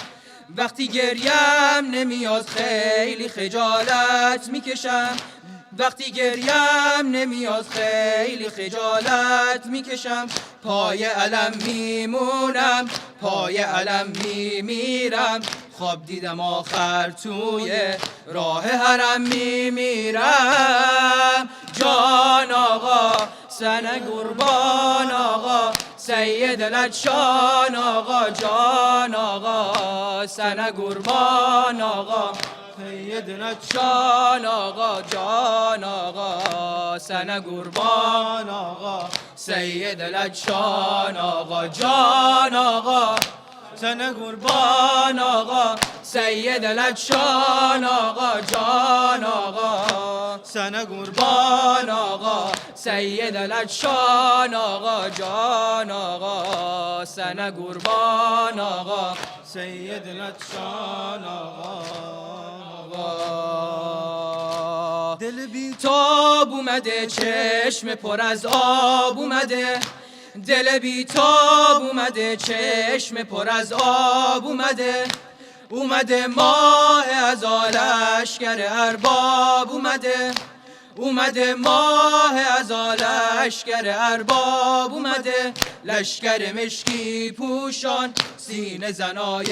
وقتی گریم نمیاد خیلی خجالت میکشم وقتی گریم نمیاد خیلی خجالت میکشم پای علم میمونم پای علم میمیرم خواب دیدم آخر توی راه حرم میمیرم جان آقا سن قربان آقا سید لچان آقا جان آقا سن قربان آقا سید لچان آقا جان آقا سن قربان آقا سید لچان آقا جان آقا سن قربان آقا سید لچان آقا جان آقا سن قربان آقا سید لچان آقا جان آقا سن قربان آقا سید لچان آقا دل بی تاب اومده چشم پر از آب اومده دل بی تاب اومده چشم پر از آب اومده اومده ماه از لشکر ارباب اومده اومده ماه از لشکر ارباب اومده لشکر مشکی پوشان سینه زنای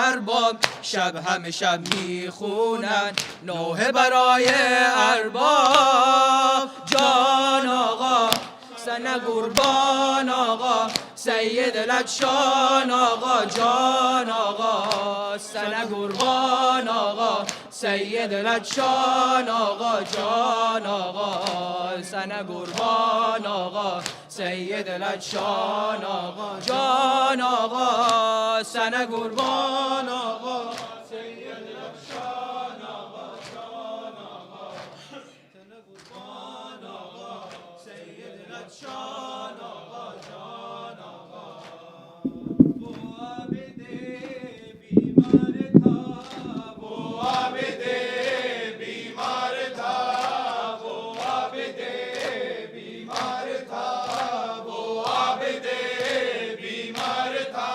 ارباب شب همه شب میخونن نوحه برای ارباب جان آقا سنه قربان آقا سید لچان آقا جان آقا سنه قربان آقا سید لچان آقا جان آقا سنه قربان آقا سید لچان آقا جان آقا سنه قربان آقا سید لچان آقا جان آقا سنه قربان آقا سید لچان آقا جان آقا وہ عابد بیمار تھا وہ عابد بیمار تھا وہ عابد بیمار تھا وہ عابد بیمار تھا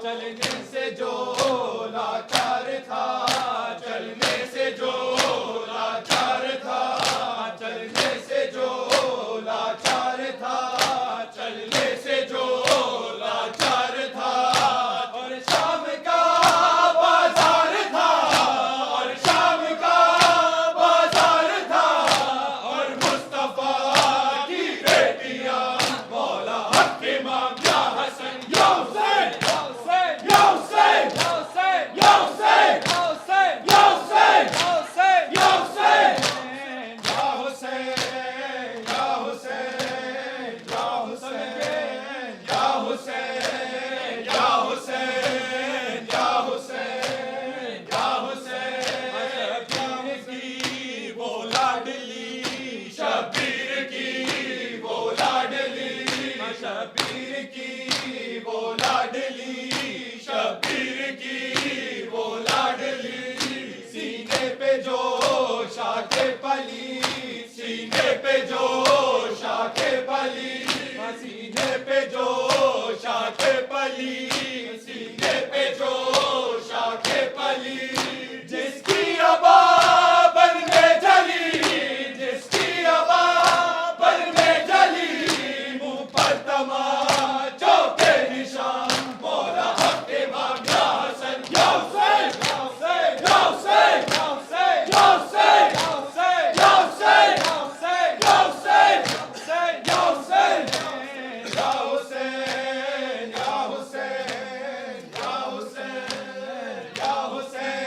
چلنے سے جو لاچار تھا چلنے سے جو لاچار تھا چلنے سے جو لاچار تھا چلنے سے جو لاچار تھا اور شام کا بازار تھا اور شام کا بازار تھا اور مصطفیٰ کی بیٹیاں مولا حق امام یا حسن یا حسین یا حسین یا حسین یا حسین یا حسین یا حسین یا حسین یا حسین یا حسین یا حسین یا حسین یا حسین شبیر کی وہ لاڈلی شبیر کی وہ لاڈلی شبیر کی وہ لاڈلی شبیر کی وہ لاڈلی سینے پہ جو شاخ پلی سینے پہ جو شاخ پلی سینے پہ جو شاخ پلی سینے پہ جو شاخ پلی جس کی ابا بن میں جلی جس کی ابا بن میں جلی منہ پر تماچوں کے نشان مولا حق امام یا حسن یا حسین یا حسین یا حسین یا حسین یا حسین یا حسین یا حسین یا حسین یا حسین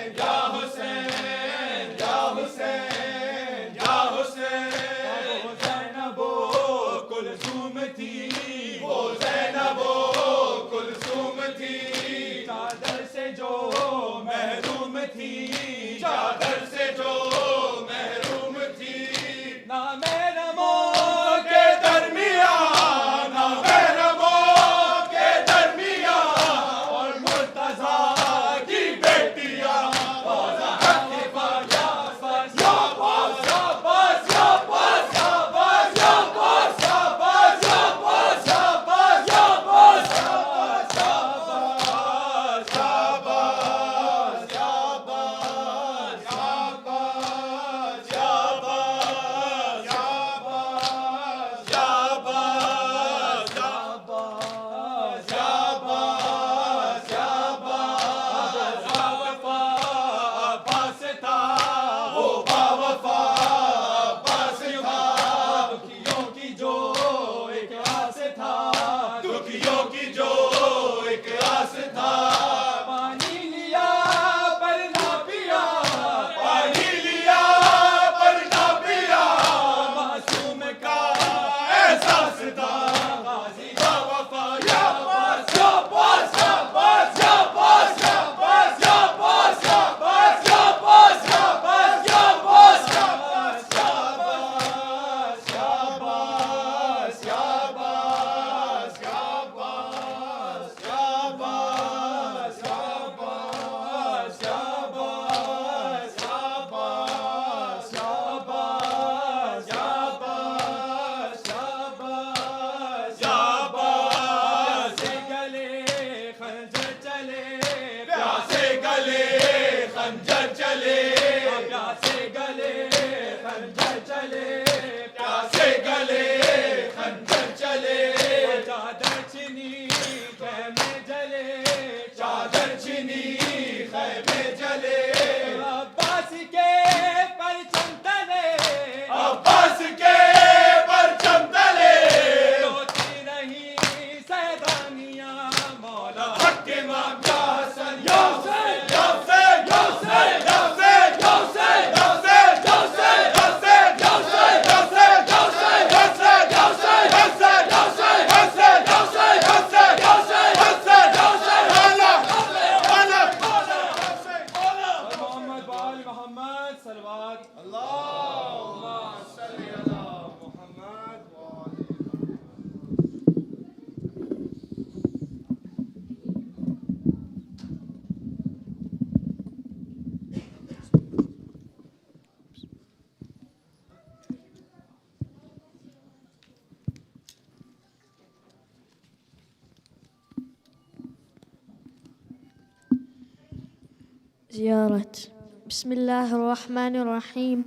یا حسین یا حسین یا حسین یا حسین وہ زینب و کلثوم تھی وہ زینب و کلثوم تھی چادر سے جو محروم تھی چادر سے جو محروم تھی نام نمو کے درمیان نام نمو کے درمیان اور مرتضیٰ کی بیٹیاں مولا حق امام یا عباس یا عباس یا عباس یا عباس یا عباس یا عباس یا عباس یا عباس یا عباس یا عباس یا عباس یا عباس یا عباس یا عباس یا عباس زيارة. بسم الله الرحمن الرحيم.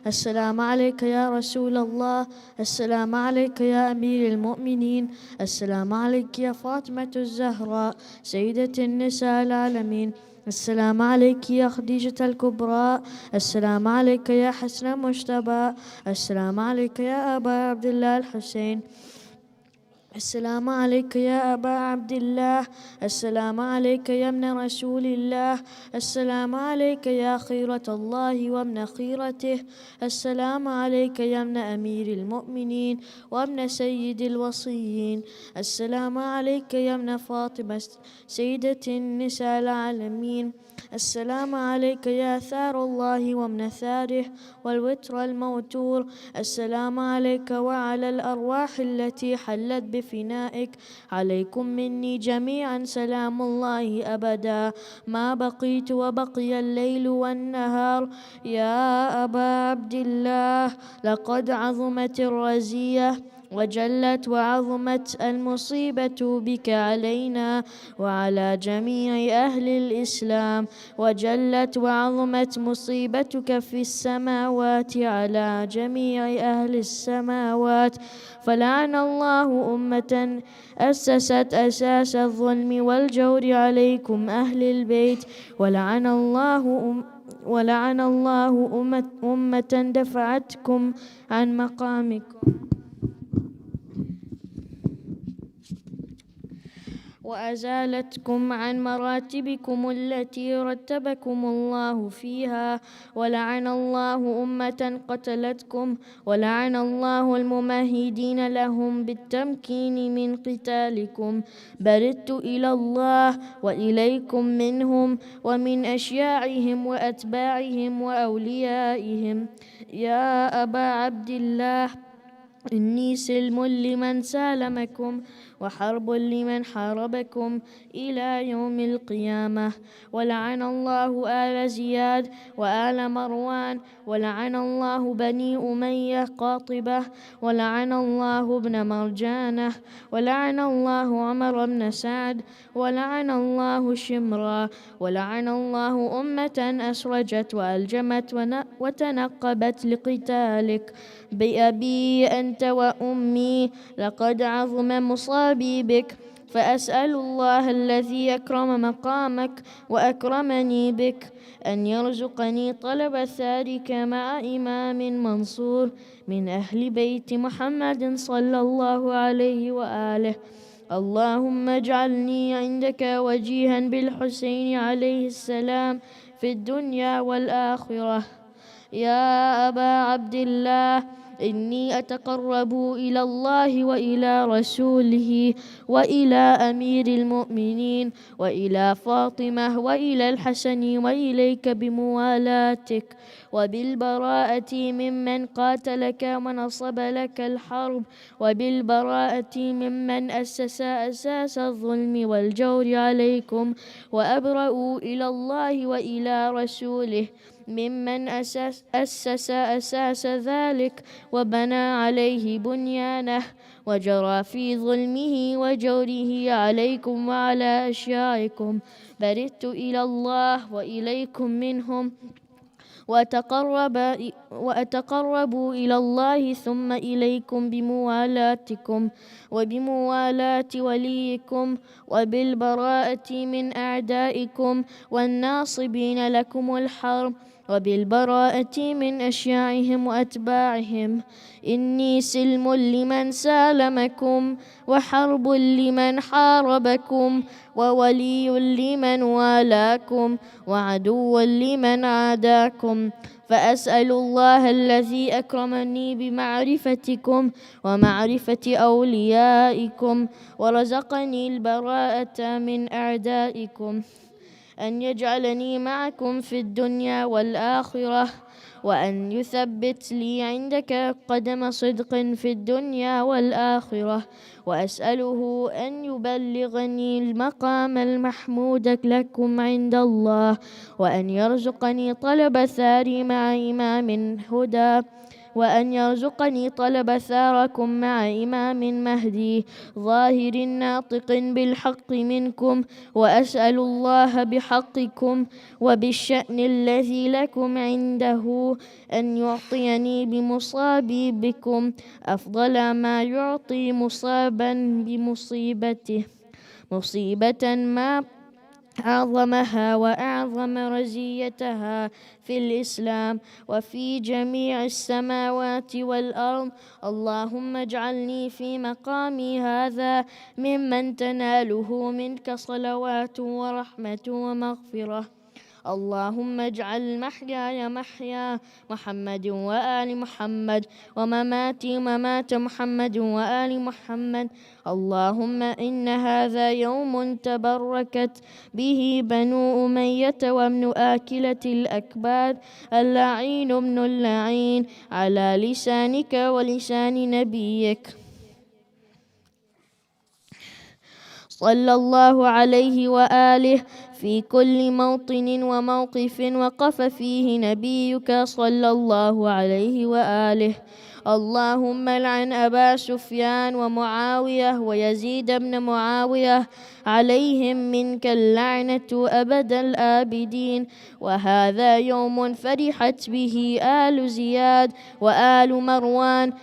السلام عليك يا رسول الله، السلام عليك يا أمير المؤمنين، السلام عليك يا فاطمة الزهراء سيدة النساء العالمين، السلام عليك يا خديجة الكبرى، السلام عليك يا حسن المجتبى، السلام عليك يا أبا عبد الله الحسين، السلام عليك يا أبا عبد الله، السلام عليك يا ابن رسول الله، السلام عليك يا خيرة الله وابن خيرته، السلام عليك يا ابن أمير المؤمنين وابن سيد الوصيين، السلام عليك يا ابن فاطمة سيدة النساء العالمين، السلام عليك يا ثار الله وابن ثاره والوتر الموتور، السلام عليك وعلى الأرواح التي حلت بفنائك، عليكم مني جميعا سلام الله أبدا ما بقيت وبقي الليل والنهار. يا أبا عبد الله، لقد عظمت الرزية وجلت وعظمت المصيبة بك علينا وعلى جميع أهل الإسلام، وجلت وعظمت مصيبتك في السماوات على جميع أهل السماوات، فلعن الله أمة أسست أساس الظلم والجور عليكم أهل البيت، ولعن الله أمة دفعتكم عن مقامكم وأزالتكم عن مراتبكم التي رتبكم الله فيها، ولعن الله أمة قتلتكم، ولعن الله الممهدين لهم بالتمكين من قتالكم. بردت إلى الله وإليكم منهم ومن أشياعهم وأتباعهم وأوليائهم. يا أبا عبد الله، إني سلم لمن سالمكم وحرب لمن حاربكم إلى يوم القيامة. ولعن الله آل زياد وآل مروان، ولعن الله بني أمية قاطبة، ولعن الله ابن مرجانة، ولعن الله عمر بن سعد، ولعن الله شمرا، ولعن الله أمة أسرجت وألجمت وتنقبت لقتالك. بأبي أنت وأمي لقد عظم مصابي بك، فأسأل الله الذي أكرم مقامك وأكرمني بك أن يرزقني طلب ثارك مع إمام منصور من أهل بيت محمد صلى الله عليه وآله. اللهم اجعلني عندك وجيها بالحسين عليه السلام في الدنيا والآخرة. يا أبا عبد الله، إني أتقرب إلى الله وإلى رسوله وإلى أمير المؤمنين وإلى فاطمة وإلى الحسن وإليك بموالاتك وبالبراءة ممن قاتلك ونصب لك الحرب، وبالبراءة ممن أسس أساس الظلم والجور عليكم، وأبرأ إلى الله وإلى رسوله ممن أسس أساس ذلك وبنى عليه بنيانه وجرى في ظلمه وجوره عليكم وعلى أشياعكم. بردت إلى الله وإليكم منهم وأتقرب إلى الله ثم إليكم بموالاتكم وبموالاة وليكم وبالبراءة من أعدائكم والناصبين لكم الحرب وبالبراءة من أشياعهم وأتباعهم. إني سلم لمن سالمكم وحرب لمن حاربكم وولي لمن والاكم وعدو لمن عاداكم، فأسأل الله الذي أكرمني بمعرفتكم ومعرفة أوليائكم ورزقني البراءة من أعدائكم أن يجعلني معكم في الدنيا والآخرة، وأن يثبت لي عندك قدم صدق في الدنيا والآخرة، وأسأله أن يبلغني المقام المحمود لكم عند الله، وأن يرزقني طلب ثاري مع إمام هدى وأن يرزقني طلب ثاركم مع إمام مهدي ظاهر ناطق بالحق منكم، وأسأل الله بحقكم وبالشأن الذي لكم عنده أن يعطيني بمصابي بكم أفضل ما يعطي مصابا بمصيبته، مصيبة ما أعظمها وأعظم رزيتها في الإسلام وفي جميع السماوات والأرض. اللهم اجعلني في مقامي هذا ممن تناله منك صلوات ورحمة ومغفرة. اللهم اجعل محياي محيا محمد وآل محمد، ومماتي ممات محمد وآل محمد. اللهم إن هذا يوم تبركت به بنو أمية وابن آكلة الأكباد اللعين ابن اللعين على لسانك ولسان نبيك صلى الله عليه وآله في كل موطن وموقف وقف فيه نبيك صلى الله عليه وآله. اللهم لعن أبا سفيان ومعاوية ويزيد بن معاوية عليهم منك اللعنة أبد الآبدين. وهذا يوم فرحت به آل زياد وآل مروان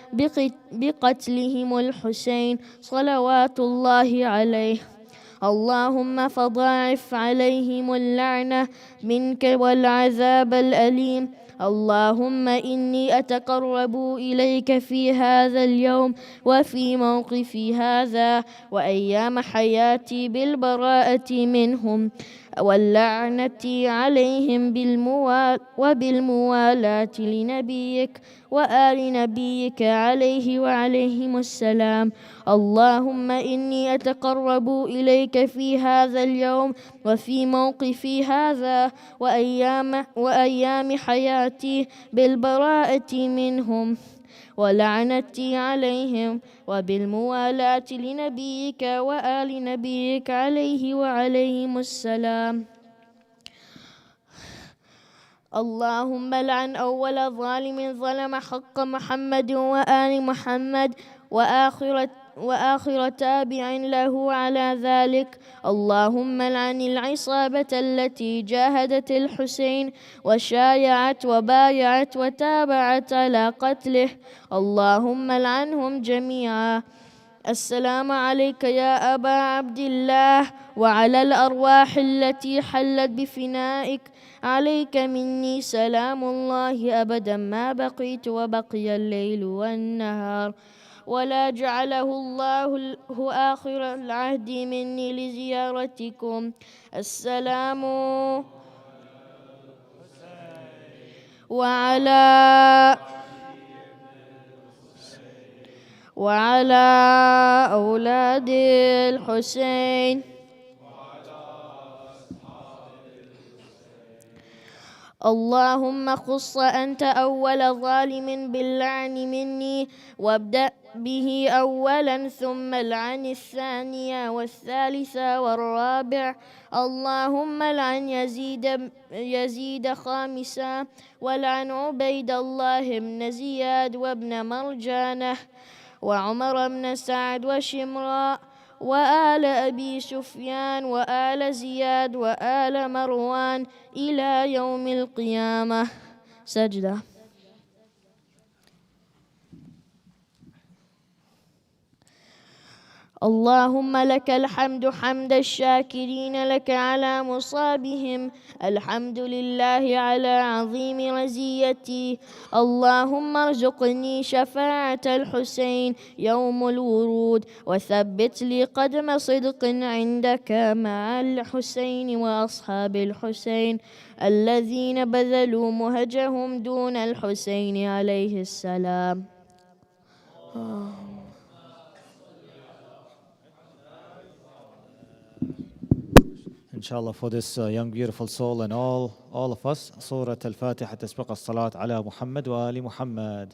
بقتلهم الحسين صلوات الله عليه. اللهم فضاعف عليهم اللعنة منك والعذاب الأليم. اللهم إني أتقرب إليك في هذا اليوم وفي موقفي هذا وأيام حياتي بالبراءة منهم واللعنة عليهم وبالموالاة لنبيك وآل نبيك عليه وعليهم السلام. اللهم إني أتقرب إليك في هذا اليوم وفي موقفي هذا وأيام حياتي بالبراءة منهم ولعنتي عليهم وبالموالاة لنبيك وآل نبيك عليه وعليهم السلام. اللهم لعن أول ظالم ظلم حق محمد وآل محمد وآخر تابع له على ذلك. اللهم لعن العصابة التي جاهدت الحسين وشايعت وبايعت وتابعت على قتله. اللهم لعنهم جميعا. السلام عليك يا أبا عبد الله وعلى الأرواح التي حلت بفنائك. عليك مني سلام الله أبدا ما بقيت وبقي الليل والنهار، ولا جعله الله آخر العهد مني لزيارتكم. السلام وعلى أولاد الحسين. اللهم خص أنت أول ظالم باللعن مني وابدأ به أولا ثم العن الثانية والثالثة والرابع. اللهم لعن يزيد خامسا، ولعن عبيد الله بن زياد وابن مرجانة وعمر بن سعد وشمراء وآل أبي سفيان وآل زياد وآل مروان إلى يوم القيامة. سجدة. اللهم لك الحمد حمد الشاكرين لك على مصابهم، الحمد لله على عظيم رزيتي. اللهم ارزقني شفاعة الحسين يوم الورود، وثبت لي قدم صدق عندك مع الحسين وأصحاب الحسين الذين بذلوا مهجهم دون الحسين عليه السلام. Inshallah, for this young beautiful soul and all of us, Surah Al-Fatiha تسبق الصلاة على محمد وآل محمد.